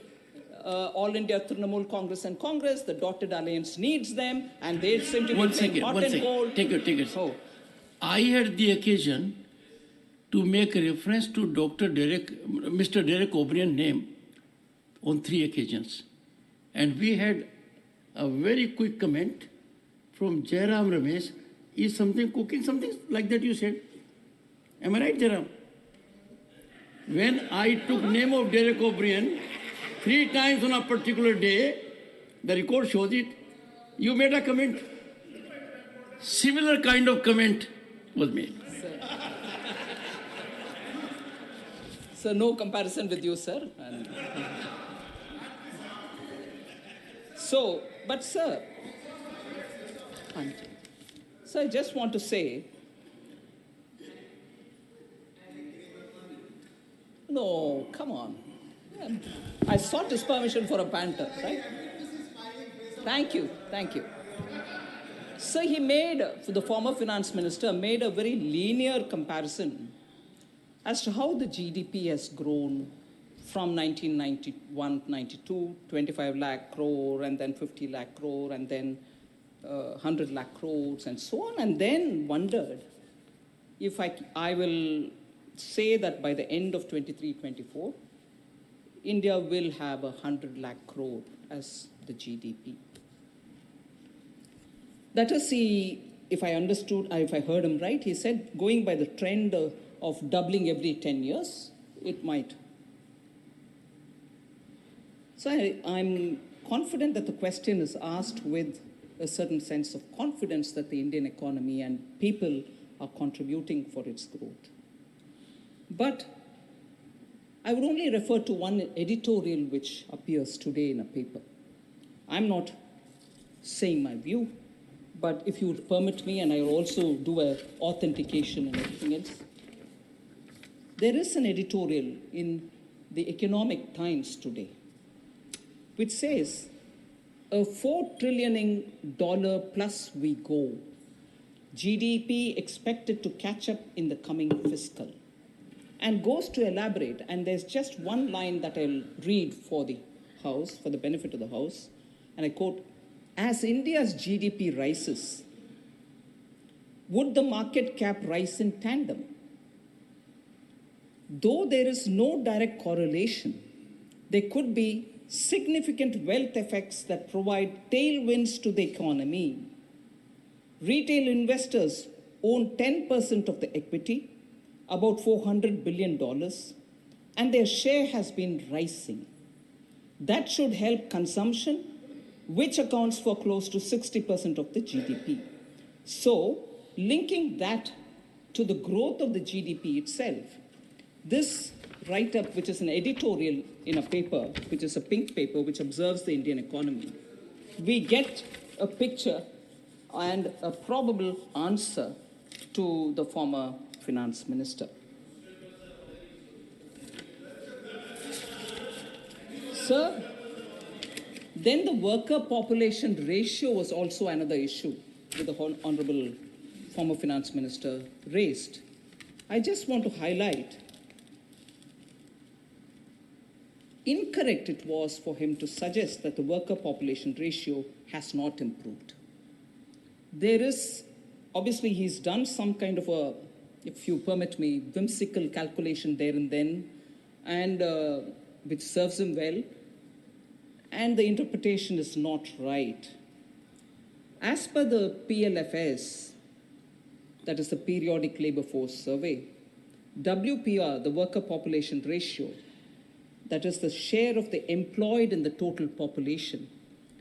Speaker 2: All India Trinamool Congress and Congress. The dotted alliance needs them, and they seem to be playing hot and cold.
Speaker 3: Take it.
Speaker 2: Oh.
Speaker 3: I had the occasion to make a reference to Mr. Derek O'Brien's name on 3 occasions. And we had a very quick comment from Jairam Ramesh. Is something cooking, something like that you said? Am I right, Jairam? When I took name of Derek O'Brien 3 times on a particular day, the record shows it, you made a comment. Similar kind of comment was made.
Speaker 2: So no comparison with you, sir. And so, but sir, so I just want to say, no, come on. I sought his permission for a banter, right? Thank you. So he made, the former finance minister made a very linear comparison as to how the GDP has grown from 1991-92, 25 lakh crore, and then 50 lakh crore, and then 100 lakh crores, and so on, and then wondered if I will say that by the end of 23-24, India will have 100 lakh crore as the GDP. That is, if I heard him right, he said going by the trend of doubling every 10 years, it might. So I'm confident that the question is asked with a certain sense of confidence that the Indian economy and people are contributing for its growth. But I would only refer to one editorial which appears today in a paper. I'm not saying my view, but if you would permit me, and I will also do an authentication and everything else. There is an editorial in the Economic Times today which says, a $4 trillion plus we go. GDP expected to catch up in the coming fiscal. And goes to elaborate, and there's just one line that I'll read for the House, for the benefit of the House, and I quote, as India's GDP rises, would the market cap rise in tandem? Though there is no direct correlation, there could be significant wealth effects that provide tailwinds to the economy. Retail investors own 10% of the equity, about $400 billion, and their share has been rising. That should help consumption, which accounts for close to 60% of the GDP. So, linking that to the growth of the GDP itself, this write-up, which is an editorial in a paper, which is a pink paper, which observes the Indian economy, we get a picture and a probable answer to the former finance minister. Sir, then the worker population ratio was also another issue that the Honorable former finance minister raised. I just want to highlight incorrect it was for him to suggest that the worker population ratio has not improved. There is, obviously he's done some kind of a, if you permit me, whimsical calculation there and then, and which serves him well, and the interpretation is not right. As per the PLFS, that is the Periodic Labor Force Survey, WPR, the worker population ratio, that is the share of the employed in the total population,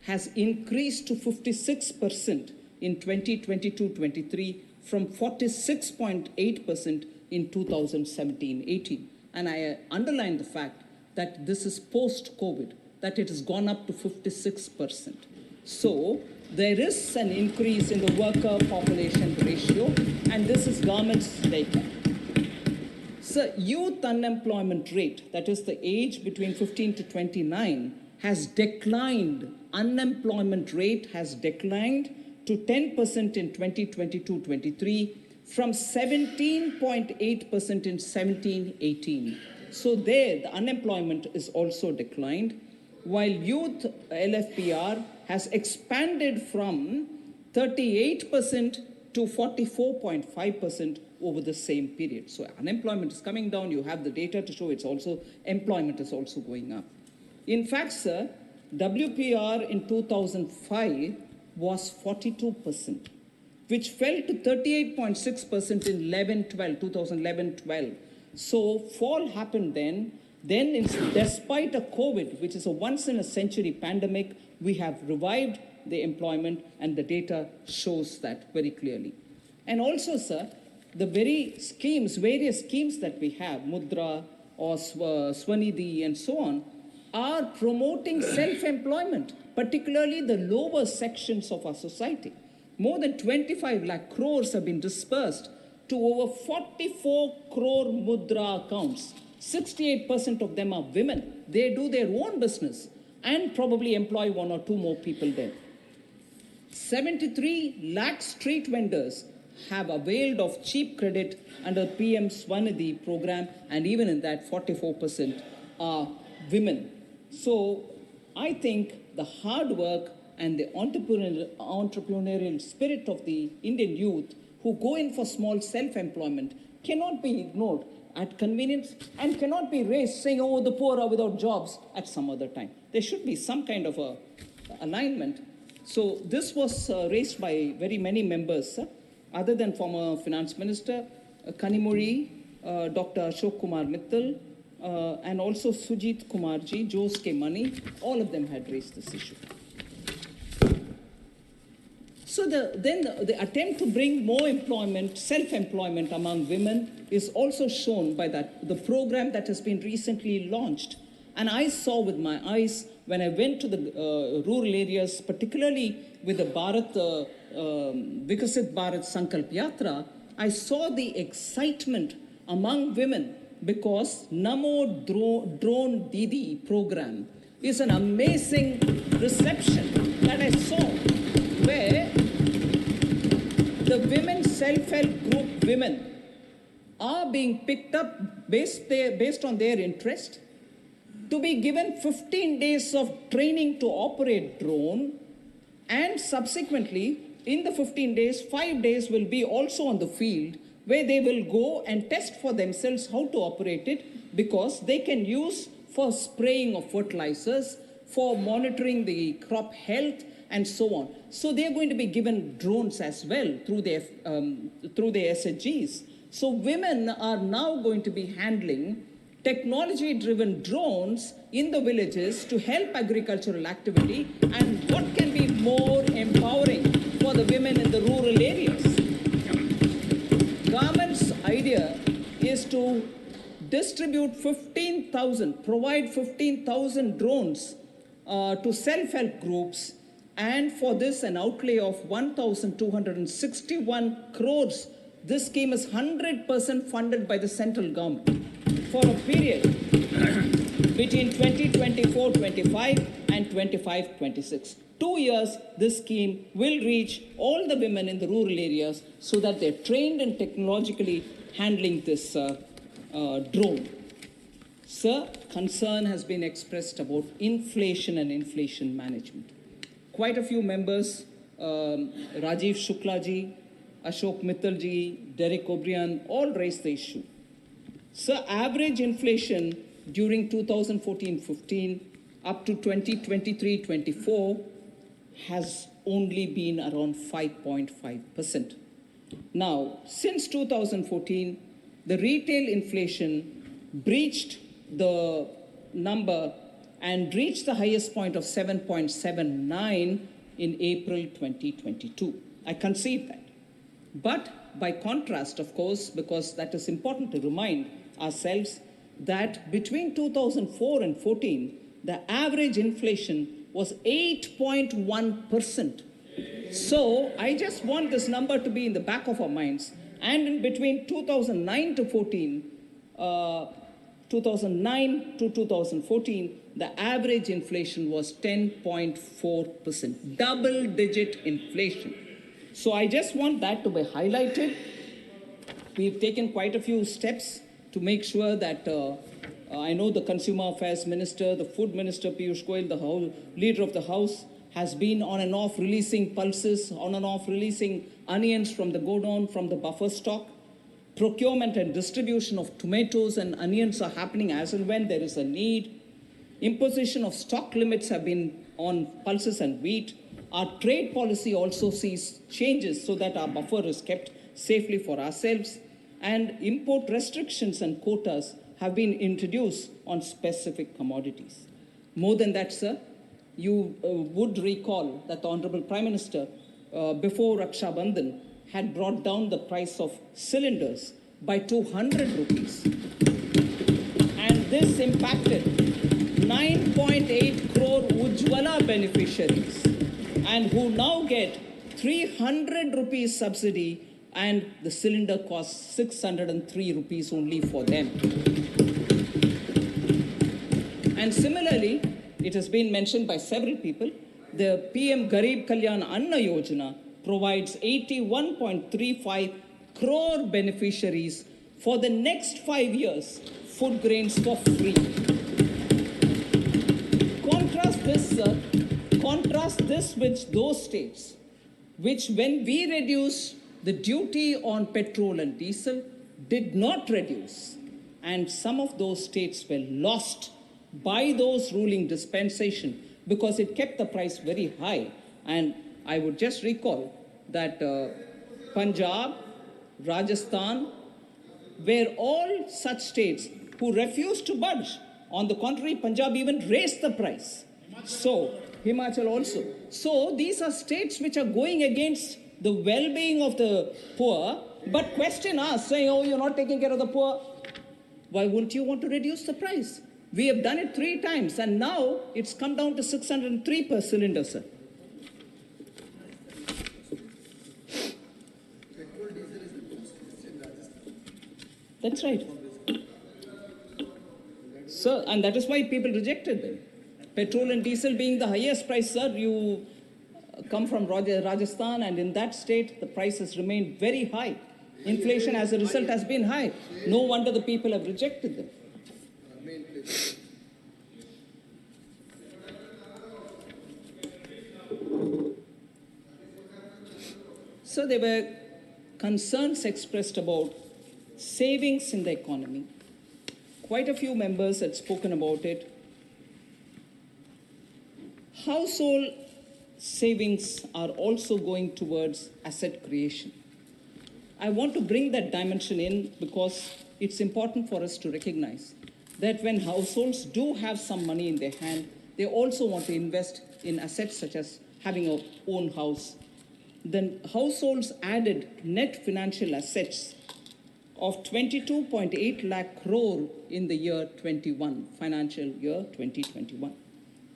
Speaker 2: has increased to 56% in 2022-23 from 46.8% in 2017-18. And I underline the fact that this is post-COVID, that it has gone up to 56%. So there is an increase in the worker population ratio, and this is government's data. So youth unemployment rate, that is the age between 15 to 29, has declined. Unemployment rate has declined to 10% in 2022-23 from 17.8% in 17-18. So there, the unemployment is also declined, while youth LFPR has expanded from 38% to 44.5% over the same period. So unemployment is coming down. You have the data to show employment is also going up. In fact, sir, WPR in 2005 was 42%, which fell to 38.6% in 2011-12. So fall happened then. Then, despite a COVID, which is a once-in-a-century pandemic, we have revived the employment, and the data shows that very clearly. And also, sir, the various schemes that we have, Mudra or Swanidhi and so on, are promoting self-employment, particularly the lower sections of our society. More than 25 lakh crores have been dispersed to over 44 crore Mudra accounts. 68% of them are women. They do their own business and probably employ one or two more people there. 73 lakh street vendors have availed of cheap credit under PM Swanidhi program, and even in that, 44% are women. So I think the hard work and the entrepreneurial spirit of the Indian youth who go in for small self-employment cannot be ignored at convenience and cannot be raised saying, oh, the poor are without jobs at some other time. There should be some kind of a alignment. So this was raised by very many members, other than former Finance Minister, Kanimuri, Dr. Ashok Kumar Mittal, and also Sujit Kumarji, Jose K. Mani, all of them had raised this issue. So the attempt to bring more employment, self-employment among women is also shown by the program that has been recently launched. And I saw with my eyes when I went to the rural areas, particularly with the Vikasit Bharat Sankalp Yatra, I saw the excitement among women because Namo Drone Didi program is an amazing reception that I saw, where the women self-help group women are being picked up based on their interest to be given 15 days of training to operate drone, and subsequently in the 15 days, 5 days will be also on the field where they will go and test for themselves how to operate it, because they can use for spraying of fertilizers, for monitoring the crop health, and so on. So they are going to be given drones as well through their SHGs. So women are now going to be handling technology-driven drones in the villages to help agricultural activity, and what can be more empowering for the women in the rural areas? Government's idea is to distribute 15,000, provide 15,000 drones to self-help groups, and for this an outlay of 1,261 crores. This scheme is 100% funded by the central government for a period between 2024-25 and 25-26. 2 years, this scheme will reach all the women in the rural areas so that they're trained and technologically handling this drone. Sir, concern has been expressed about inflation and inflation management. Quite a few members, Rajiv Shuklaji, Ashok Mittalji, Derek O'Brien, all raised the issue. Sir, average inflation during 2014-15 up to 2023-24 has only been around 5.5%. Now, since 2014, the retail inflation breached the number and reached the highest point of 7.79 in April 2022. I concede that. But by contrast, of course, because that is important to remind ourselves that between 2004 and 14, the average inflation was 8.1%. So I just want this number to be in the back of our minds. And in between 2009 to 2014, the average inflation was 10.4%, double-digit inflation. So I just want that to be highlighted. We've taken quite a few steps to make sure that I know the Consumer Affairs Minister, the Food Minister Piyush Goyal, the Leader of the House, has been on and off releasing pulses, on and off releasing onions from the godown, from the buffer stock. Procurement and distribution of tomatoes and onions are happening as and when there is a need. Imposition of stock limits have been on pulses and wheat. Our trade policy also sees changes so that our buffer is kept safely for ourselves. And import restrictions and quotas have been introduced on specific commodities. More than that, sir, you would recall that the Honorable Prime Minister, before Raksha Bandhan, had brought down the price of cylinders by 200 rupees. And this impacted 9.8 crore Ujjwala beneficiaries, and who now get 300 rupees subsidy, and the cylinder costs 603 rupees only for them. And similarly, it has been mentioned by several people, the PM Garib Kalyan Anna Yojana provides 81.35 crore beneficiaries for the next 5 years food grains for free. Contrast this with those states which, when we reduced the duty on petrol and diesel, did not reduce. And some of those states were lost by those ruling dispensation because it kept the price very high. And I would just recall that Punjab, Rajasthan were all such states who refused to budge. On the contrary, Punjab even raised the price. So, Himachal also. So, these are states which are going against the well-being of the poor, but question us, saying, oh, you're not taking care of the poor. Why wouldn't you want to reduce the price? We have done it 3 times, and now it's come down to 603 per cylinder, sir. That's right. Sir, and that is why people rejected them. Petrol and diesel being the highest price, sir, you come from Rajasthan, and in that state, the price has remained very high. Inflation as a result has been high. No wonder the people have rejected them. So there were concerns expressed about savings in the economy. Quite a few members had spoken about it. Household savings are also going towards asset creation. I want to bring that dimension in because it's important for us to recognize that when households do have some money in their hand, they also want to invest in assets such as having a own house. Then households added net financial assets of 22.8 lakh crore in the year 21, financial year 2021.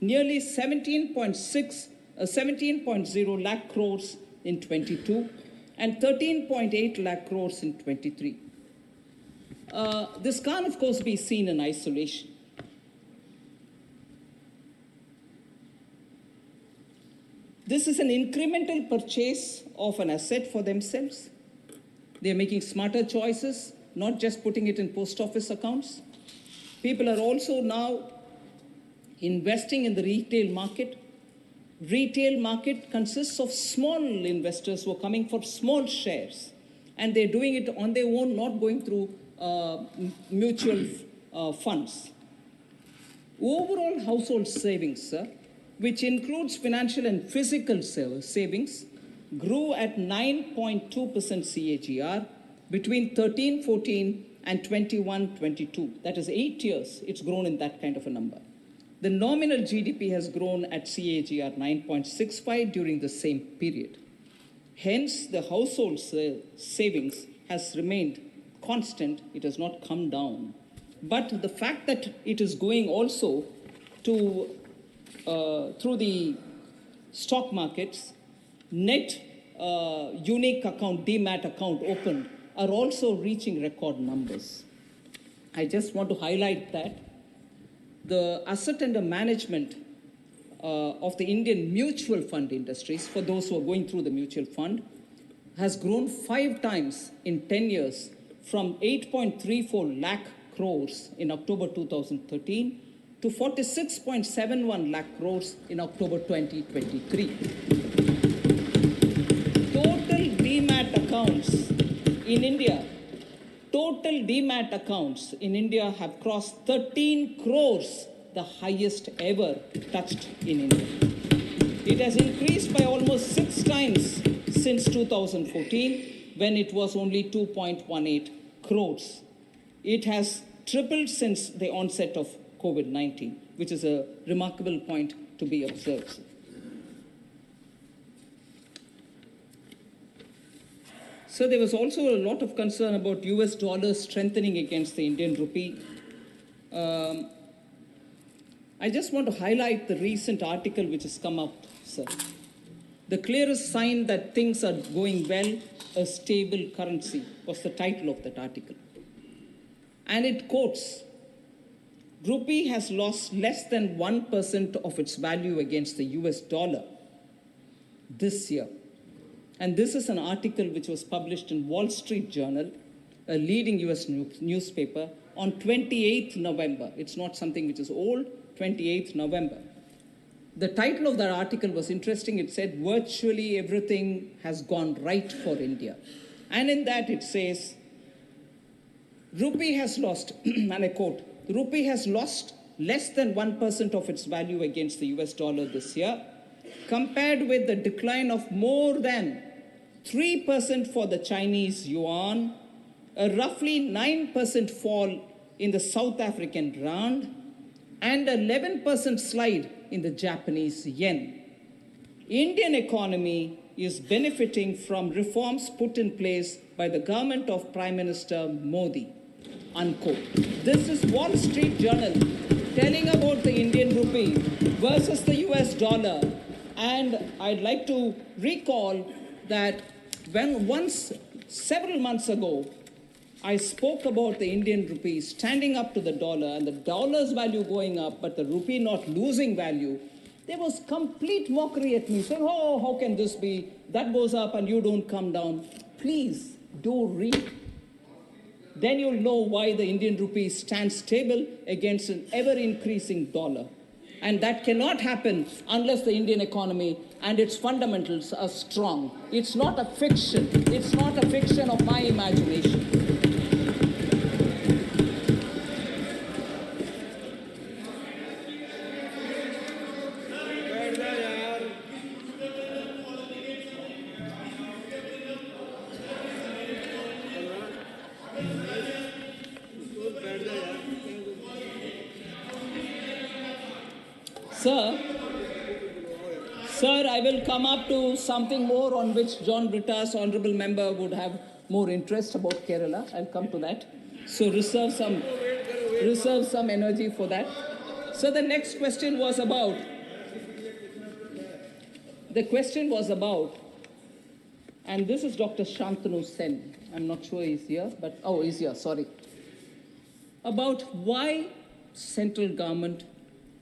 Speaker 2: Nearly 17.0 lakh crores in 22 and 13.8 lakh crores in 23. This can't, of course, be seen in isolation. This is an incremental purchase of an asset for themselves. They're making smarter choices, not just putting it in post office accounts. People are also now investing in the retail market. Retail market consists of small investors who are coming for small shares, and they're doing it on their own, not going through mutual funds. Overall household savings, sir, which includes financial and physical savings, grew at 9.2% CAGR between 13-14 and 21-22. That is 8 years, it's grown in that kind of a number. The nominal GDP has grown at CAGR 9.65 during the same period. Hence, the household savings has remained constant. It has not come down. But the fact that it is going also to through the stock markets, net unique account, demat account opened are also reaching record numbers. I just want to highlight that the asset under management of the Indian mutual fund industries, for those who are going through the mutual fund, has grown 5 times in 10 years from 8.34 lakh crores in October 2013 to 46.71 lakh crores in October 2023. Total demat accounts in India, have crossed 13 crores, the highest ever touched in India. It has increased by almost 6 times since 2014, when it was only 2.18 crores. It has tripled since the onset of COVID-19, which is a remarkable point to be observed. So there was also a lot of concern about US dollar strengthening against the Indian rupee. I just want to highlight the recent article which has come up, sir. The clearest sign that things are going well, a stable currency, was the title of that article. And it quotes, rupee has lost less than 1% of its value against the US dollar this year. And this is an article which was published in Wall Street Journal, a leading US newspaper, on 28th November. It's not something which is old, 28th November. The title of that article was interesting. It said, virtually everything has gone right for India. And in that it says, rupee has lost, and I quote, rupee has lost less than 1% of its value against the US dollar this year, compared with the decline of more than 3% for the Chinese yuan, a roughly 9% fall in the South African rand, and an 11% slide in the Japanese yen. Indian economy is benefiting from reforms put in place by the government of Prime Minister Modi, unquote. This is Wall Street Journal telling about the Indian rupee versus the US dollar. And I'd like to recall that several months ago, I spoke about the Indian rupee standing up to the dollar and the dollar's value going up, but the rupee not losing value. There was complete mockery at me, saying, oh, how can this be? That goes up and you don't come down. Please do read. Then you'll know why the Indian rupee stands stable against an ever-increasing dollar. And that cannot happen unless the Indian economy and its fundamentals are strong. It's not a fiction. It's not a fiction of my imagination. Sir, I will come up to something more on which John Britta's honourable member would have more interest about Kerala. I'll come to that. So reserve some energy for that. So the next question was about, and this is Dr. Shantanu Sen. I'm not sure he's here, but, oh, he's here, sorry. About why central government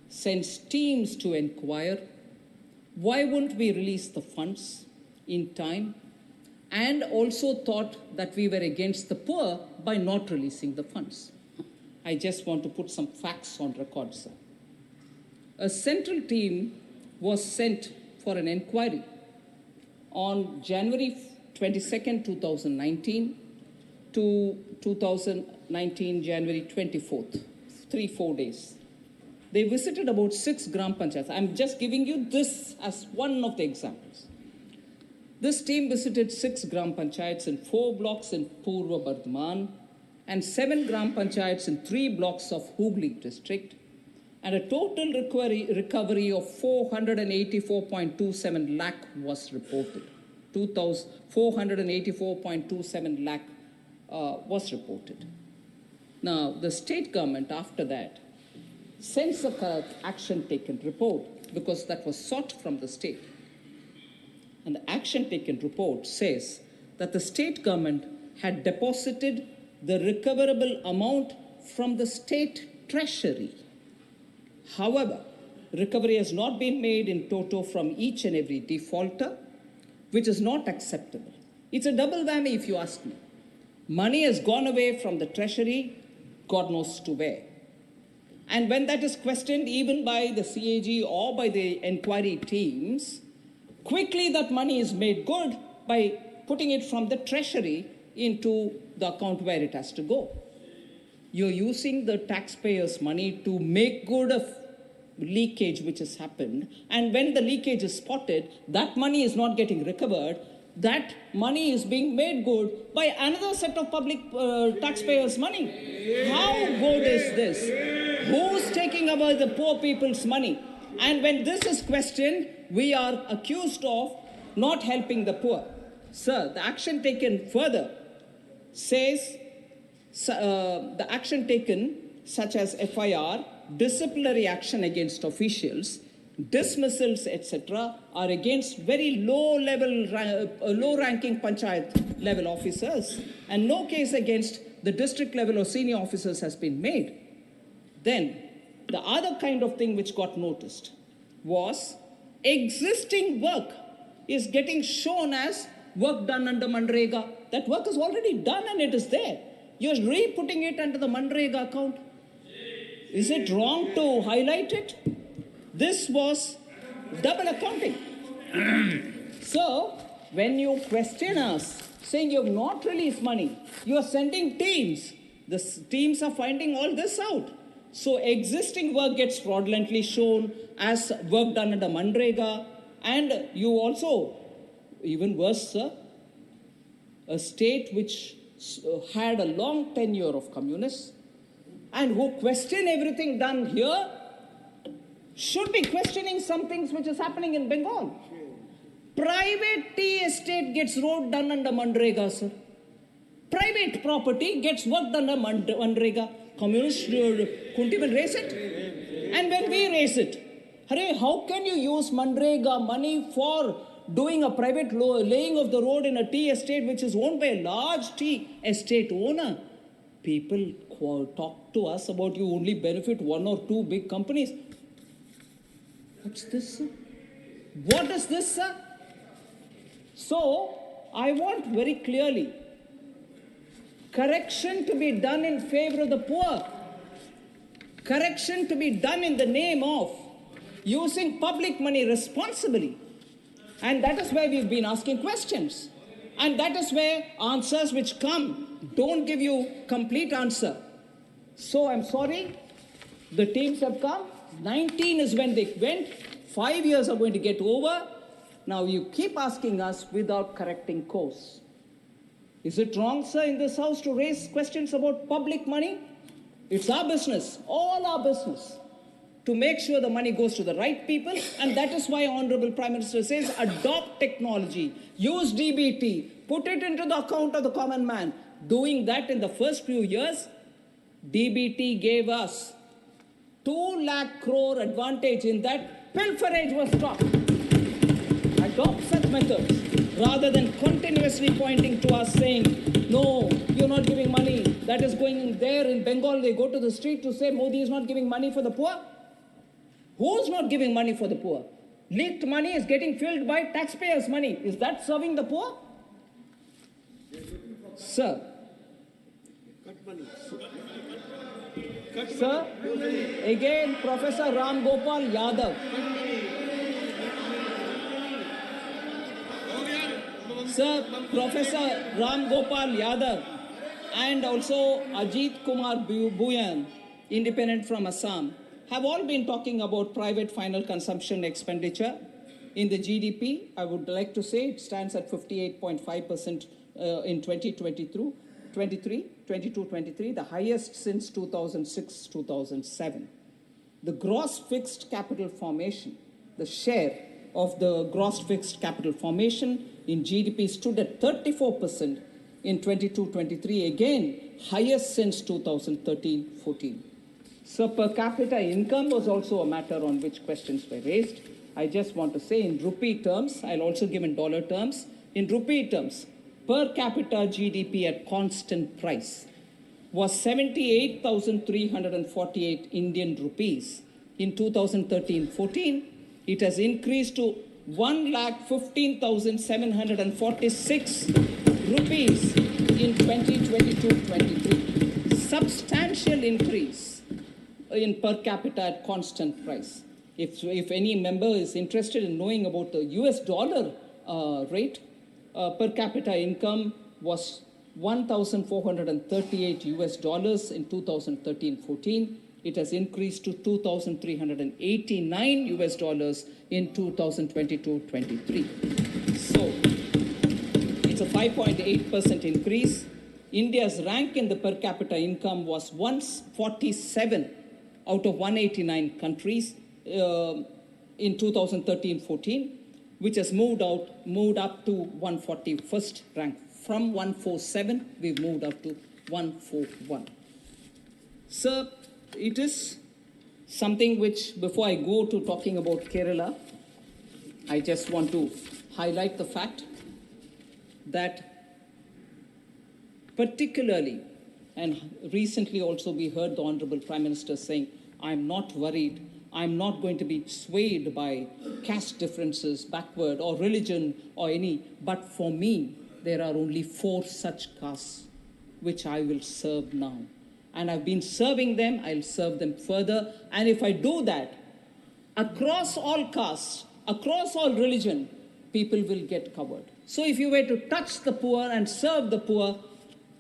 Speaker 2: sends teams to inquire. Why wouldn't we release the funds in time? And also thought that we were against the poor by not releasing the funds. I just want to put some facts on record, sir. A central team was sent for an inquiry on January 22nd, 2019 to 2019, January 24th, 3-4 days. They visited about 6 gram panchayats. I'm just giving you this as one of the examples. This team visited 6 gram panchayats in 4 blocks in Purva Bardhaman and 7 gram panchayats in 3 blocks of Hon'ble district, and a total recovery of 484.27 lakh was reported. 484.27 lakh was reported. Now, the state government after that sends a action taken report because that was sought from the state. And the action taken report says that the state government had deposited the recoverable amount from the state treasury. However, recovery has not been made in toto from each and every defaulter, which is not acceptable. It's a double whammy if you ask me. Money has gone away from the treasury, God knows to where. And when that is questioned even by the CAG or by the inquiry teams, quickly that money is made good by putting it from the treasury into the account where it has to go. You're using the taxpayers' money to make good of leakage which has happened, and when the leakage is spotted, that money is not getting recovered. That money is being made good by another set of public taxpayers' money. How good is this? Who's taking away the poor people's money? And when this is questioned, we are accused of not helping the poor. Sir, the action taken further says the action taken, such as FIR, disciplinary action against officials, dismissals, etc., are against very low-ranking panchayat level officers, and no case against the district level or senior officers has been made. Then, the other kind of thing which got noticed was existing work is getting shown as work done under Manrega. That work is already done and it is there. You're re-putting it under the Manrega account. Is it wrong to highlight it? This was double accounting. So, when you question us, saying you have not released money, you are sending teams. The teams are finding all this out. So, existing work gets fraudulently shown as work done under Manrega. And you also, even worse, sir, a state which had a long tenure of communists and who question everything done here should be questioning some things which is happening in Bengal. Private tea estate gets road done under Manrega, sir. Private property gets work done under Manrega. Communists couldn't even raise it. And when we raise it, hurray, how can you use Manrega money for doing a private laying of the road in a tea estate which is owned by a large tea estate owner? People talk to us about you only benefit one or two big companies. What's this, sir? What is this, sir? So, I want very clearly correction to be done in favor of the poor. Correction to be done in the name of using public money responsibly. And that is where we've been asking questions. And that is where answers which come don't give you complete answer. So I'm sorry, the teams have come. 19 is when they went. 5 years are going to get over. Now you keep asking us without correcting course. Is it wrong, sir, in this house to raise questions about public money? It's our business, all our business, to make sure the money goes to the right people. And that is why Honorable Prime Minister says, adopt technology, use DBT, put it into the account of the common man. Doing that in the first few years, DBT gave us 2 lakh crore advantage in that pilferage was stopped. Adopt such methods rather than continuously pointing to us saying, no, you're not giving money. That is going there in Bengal. They go to the street to say Modi is not giving money for the poor. Who's not giving money for the poor? Leaked money is getting filled by taxpayers' money. Is that serving the poor? Sir. Sir, again, Professor Ram Gopal Yadav. Sir, Professor Ram Gopal Yadav and also Ajit Kumar Bhuyan, independent from Assam, have all been talking about private final consumption expenditure in the GDP. I would like to say it stands at 58.5% in 22-23, the highest since 2006-2007. The gross fixed capital formation, the share of the gross fixed capital formation in GDP stood at 34% in 22-23, again highest since 2013-14. So per capita income was also a matter on which questions were raised. I just want to say in rupee terms, I'll also give in dollar terms. In rupee terms, per capita GDP at constant price was 78,348 Indian rupees. In 2013-14, it has increased to 1,15,746 rupees in 2022-23. Substantial increase in per capita at constant price. If any member is interested in knowing about the US dollar rate, per capita income was 1,438 US dollars in 2013-14. It has increased to 2,389 US dollars in 2022-23. So it's a 5.8% increase. India's rank in the per capita income was 147 out of 189 countries in 2013-14, which has moved up to 141st rank. From 147, we've moved up to 141. Sir, it is something which, before I go to talking about Kerala, I just want to highlight the fact that particularly, and recently also we heard the Honorable Prime Minister saying, I'm not worried, I'm not going to be swayed by caste differences, backward, or religion, or any, but for me, there are only 4 such castes which I will serve now. And I've been serving them, I'll serve them further. And if I do that, across all castes, across all religion, people will get covered. So if you were to touch the poor and serve the poor,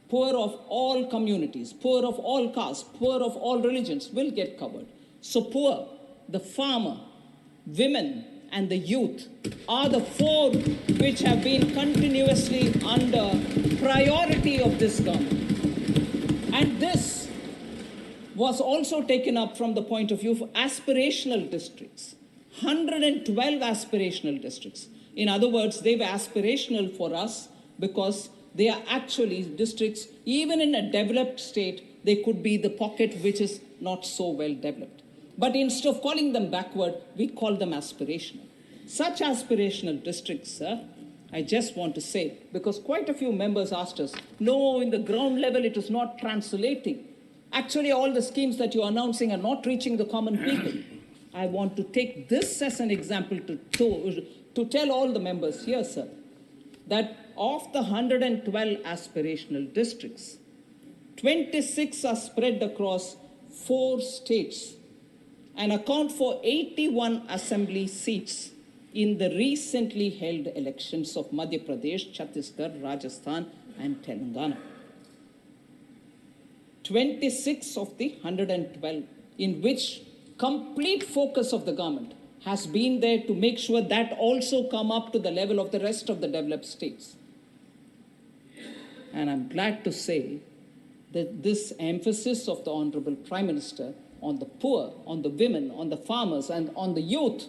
Speaker 2: poor of all communities, poor of all castes, poor of all religions will get covered. So poor, the farmer, women, and the youth are the 4 which have been continuously under priority of this government. And this was also taken up from the point of view of aspirational districts. 112 aspirational districts. In other words, they were aspirational for us because they are actually districts, even in a developed state, they could be the pocket which is not so well developed. But instead of calling them backward, we call them aspirational. Such aspirational districts, sir, I just want to say, because quite a few members asked us, no, in the ground level it is not translating. Actually, all the schemes that you're announcing are not reaching the common people. I want to take this as an example to tell all the members here, sir, that of the 112 aspirational districts, 26 are spread across 4 states and account for 81 assembly seats in the recently held elections of Madhya Pradesh, Chhattisgarh, Rajasthan, and Telangana. 26 of the 112, in which complete focus of the government has been there to make sure that also come up to the level of the rest of the developed states. And I'm glad to say that this emphasis of the Honorable Prime Minister on the poor, on the women, on the farmers, and on the youth,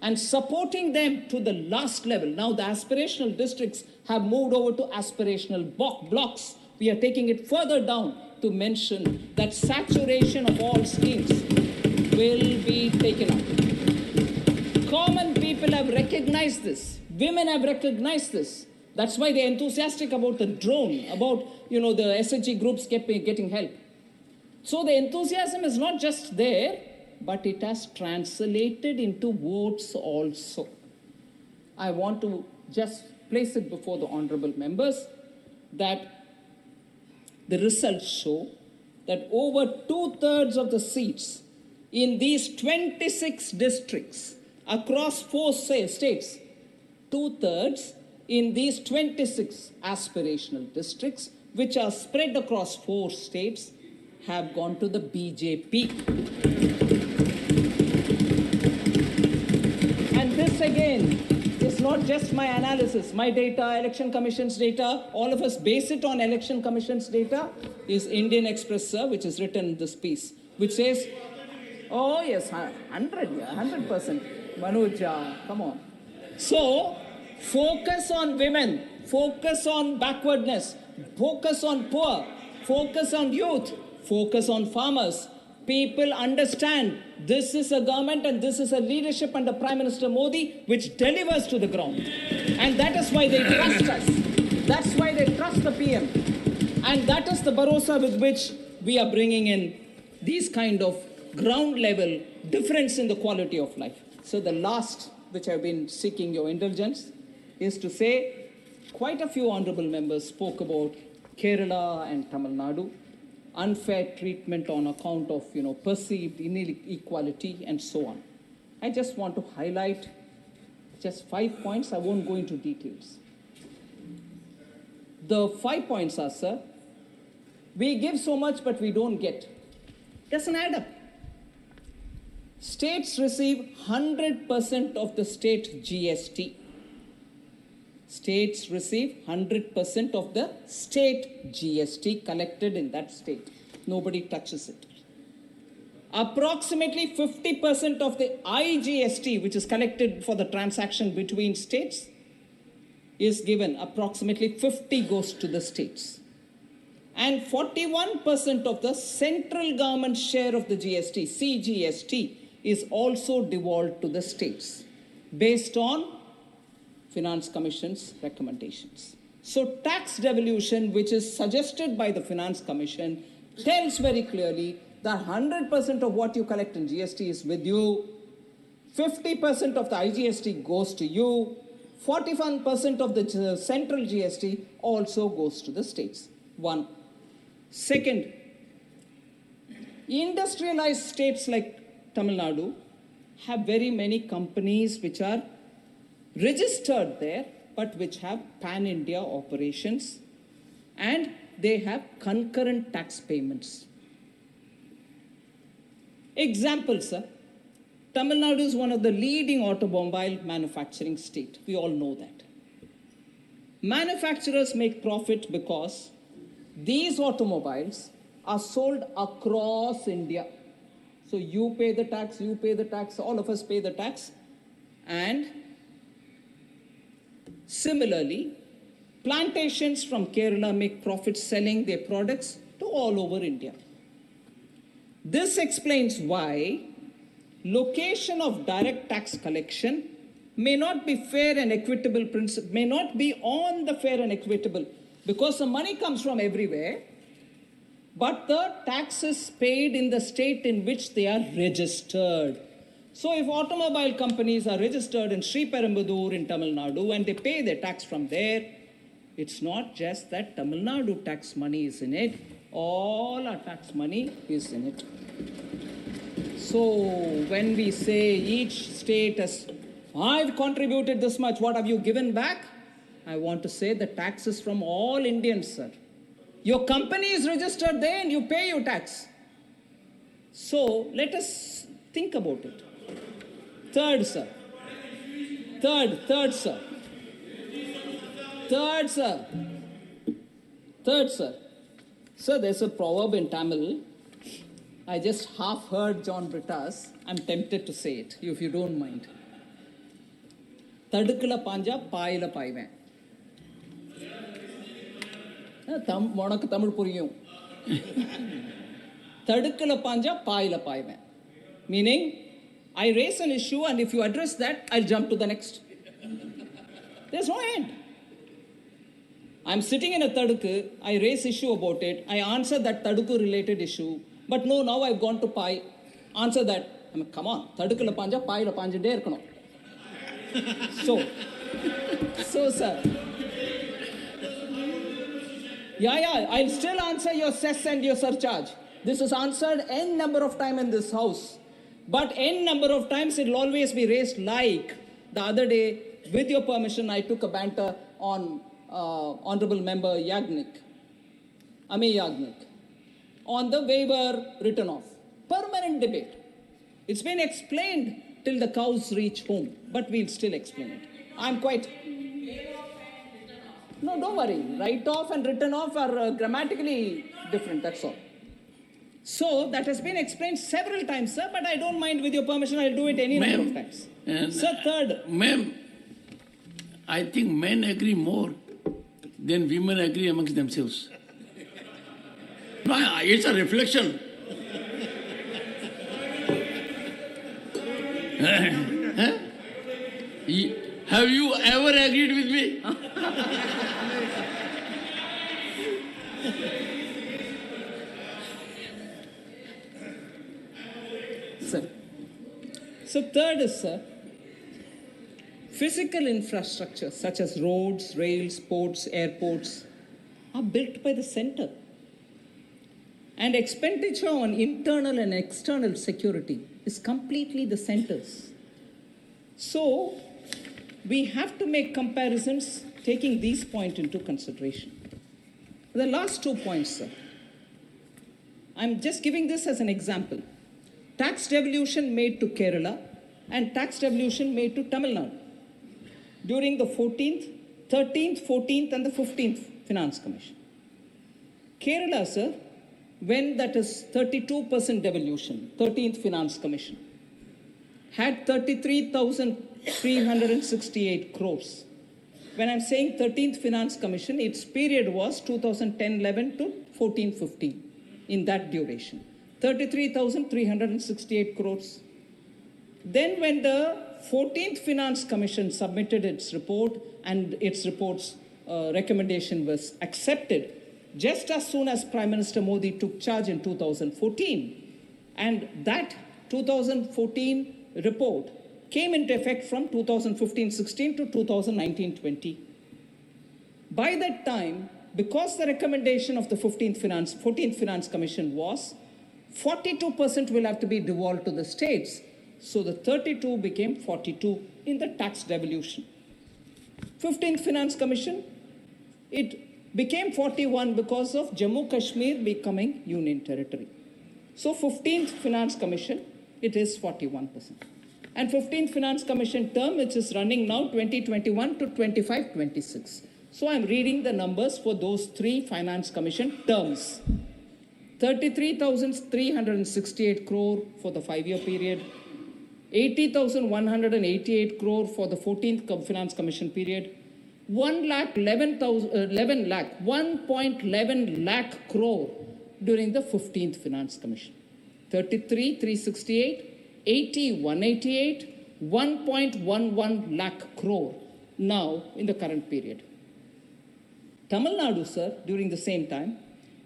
Speaker 2: and supporting them to the last level. Now the aspirational districts have moved over to aspirational blocks. We are taking it further down to mention that saturation of all schemes will be taken up. Common people have recognized this. Women have recognized this. That's why they're enthusiastic about the drone, about the SHG groups getting help. So the enthusiasm is not just there, but it has translated into votes also. I want to just place it before the honorable members that the results show that over 2/3 of the seats in these 26 districts across 4 states, 2/3 in these 26 aspirational districts, which are spread across 4 states, have gone to the BJP. And this again is not just my analysis, my data, Election Commission's data, all of us base it on Election Commission's data, is Indian Express, sir, which is written this piece, which says, oh yes, 100%, Manoj, come on. So, focus on women, focus on backwardness, focus on poor, focus on youth, focus on farmers. People understand this is a government and this is a leadership under Prime Minister Modi which delivers to the ground. And that is why they trust us. That's why they trust the PM. And that is the bharosa with which we are bringing in these kind of ground level difference in the quality of life. So the last, which I've been seeking your indulgence, is to say quite a few honorable members spoke about Kerala and Tamil Nadu, unfair treatment on account of perceived inequality and so on. I just want to highlight just 5 points. I won't go into details. The 5 points are, sir, we give so much but we don't get. Doesn't add up. States receive 100% of the state GST. States receive 100% of the state GST collected in that state. Nobody touches it. Approximately 50% of the IGST, which is collected for the transaction between states, is given. Approximately 50 goes to the states. And 41% of the central government share of the GST, CGST, is also devolved to the states based on Finance Commission's recommendations. So tax devolution, which is suggested by the Finance Commission, tells very clearly that 100% of what you collect in GST is with you, 50% of the IGST goes to you, 41% of the central GST also goes to the states. One. Second, industrialized states like Tamil Nadu have very many companies which are registered there, but which have pan-India operations, and they have concurrent tax payments. Example, sir. Tamil Nadu is one of the leading automobile manufacturing state. We all know that. Manufacturers make profit because these automobiles are sold across India. So you pay the tax, all of us pay the tax. And similarly, plantations from Kerala make profits selling their products to all over India. This explains why location of direct tax collection may not be fair and equitable principle, may not be on the fair and equitable, because the money comes from everywhere, but the tax is paid in the state in which they are registered. So if automobile companies are registered in Sri Perumbudur in Tamil Nadu and they pay their tax from there, it's not just that Tamil Nadu tax money is in it, all our tax money is in it. So when we say each state has, I've contributed this much, what have you given back? I want to say the tax is from all Indians, sir. Your company is registered there and you pay your tax. So let us think about it. Third, sir. Third, sir. Sir, there's a proverb in Tamil. I just half heard John Britta's. I'm tempted to say it, if you don't mind. Tadukula panja, paayila paaiven. உனக்கு தமிழ் புரியும். தடுக்கல பாஞ்சா பாயில பாய்வேன். Meaning, I raise an issue and if you address that, I'll jump to the next. There's no end. I'm sitting in a tadukku, I raise issue about it, I answer that tadukku related issue, but no, now I've gone to pai, answer that. I mean, come on, tadukula panja, paila panjinde irukano. So sir. Yeah, I'll still answer your cess and your surcharge. This is answered n number of times in this house. But n number of times it will always be raised, like the other day, with your permission, I took a banter on Honorable Member Ami Yagnik, on the waiver written off. Permanent debate. It's been explained till the cows reach home, but we'll still explain it. I'm quite... No, don't worry. Write off and written off are grammatically different, that's all. So, that has been explained several times, sir, but I don't mind. With your permission, I'll do it any number of times. Sir, third.
Speaker 3: Ma'am, I think men agree more than women agree amongst themselves. No, it's a reflection. Have you ever agreed with me?
Speaker 2: Sir. So third is, sir, Physical infrastructure such as roads, rails, ports, airports are built by the center. And expenditure on internal and external security is completely the center's. So we have to make comparisons taking these points into consideration. The last 2 points, sir. I'm just giving this as an example. Tax devolution made to Kerala and tax devolution made to Tamil Nadu during the 14th, 13th, 14th, and the 15th Finance Commission. Kerala, sir, when that is 32% devolution, 13th Finance Commission, had 33,368 crores. When I'm saying 13th Finance Commission, its period was 2010-11 to 14-15 in that duration. 33,368 crores. Then when the 14th Finance Commission submitted its report and its report's recommendation was accepted, just as soon as Prime Minister Modi took charge in 2014, and that 2014 report came into effect from 2015-16 to 2019-20. By that time, because the recommendation of the 14th Finance Commission was 42% will have to be devolved to the states, so the 32 became 42 in the tax devolution. 15th Finance Commission, it became 41 because of Jammu Kashmir becoming union territory. So 15th Finance Commission, it is 41%. And 15th Finance Commission term, which is running now 2021 to 25-26. So I'm reading the numbers for those 3 Finance Commission terms. 33,368 crore for the 5-year period, 80,188 crore for the 14th Finance Commission period, 1.11 lakh crore during the 15th Finance Commission. 33,368, 80,188, 1.11 lakh crore now in the current period. Tamil Nadu, sir, during the same time,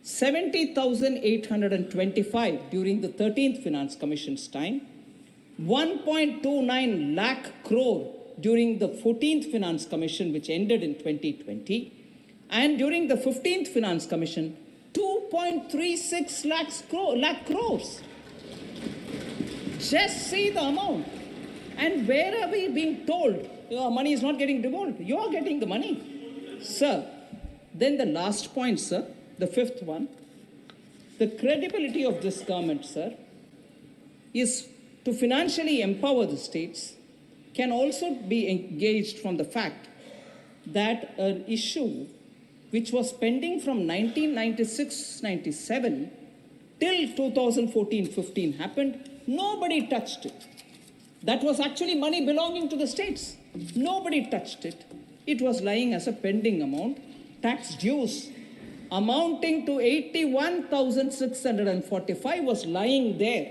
Speaker 2: 70,825 during the 13th Finance Commission's time, 1.29 lakh crore during the 14th Finance Commission, which ended in 2020, and during the 15th Finance Commission, 2.36 lakh crores. Just see the amount. And where are we being told your money is not getting devolved? You are getting the money. Sir, then the last point, sir, the 5th one, the credibility of this government, sir, is to financially empower the states can also be engaged from the fact that an issue which was pending from 1996-97 till 2014-15 happened, nobody touched it. That was actually money belonging to the states. Nobody touched it. It was lying as a pending amount, tax dues amounting to 81,645 was lying there.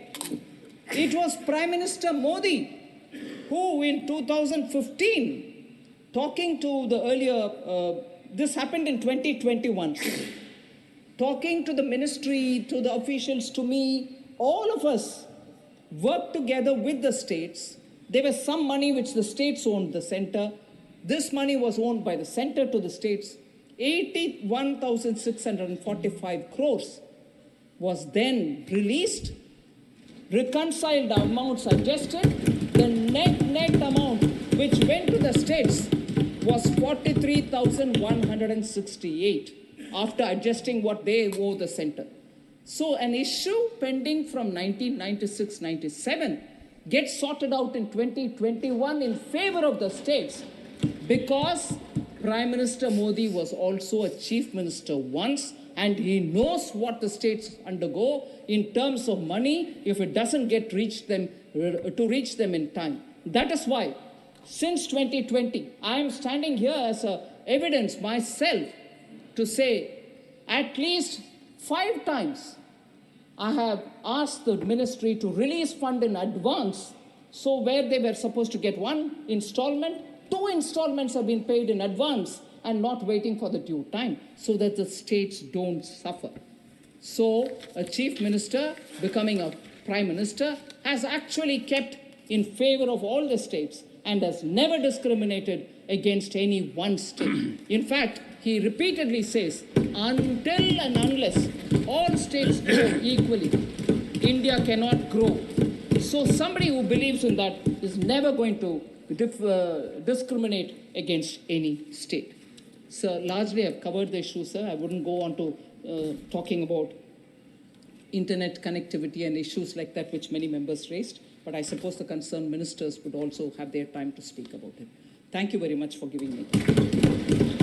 Speaker 2: It was Prime Minister Modi who in 2015, talking to the earlier, this happened in 2021, talking to the ministry, to the officials, to me, all of us worked together with the states. There was some money which the states owned the center. This money was owned by the center to the states. 81,645 crores was then released. Reconciled amounts adjusted. The net amount which went to the states was 43,168 after adjusting what they owe the center. So an issue pending from 1996-97 gets sorted out in 2021 in favor of the states because Prime Minister Modi was also a chief minister once and he knows what the states undergo in terms of money if it doesn't get reach them in time. That is why since 2020, I am standing here as a evidence myself to say at least 5 times I have asked the ministry to release fund in advance. So where they were supposed to get 1 installment, 2 installments have been paid in advance and not waiting for the due time so that the states don't suffer. So a chief minister becoming a prime minister has actually kept in favor of all the states and has never discriminated against any one state. In fact, he repeatedly says, until and unless all states grow equally, India cannot grow. So somebody who believes in that is never going to discriminate against any state. Sir, largely I've covered the issue, sir. I wouldn't go on to talking about internet connectivity and issues like that which many members raised, but I suppose the concerned ministers would also have their time to speak about it. Thank you very much for giving me.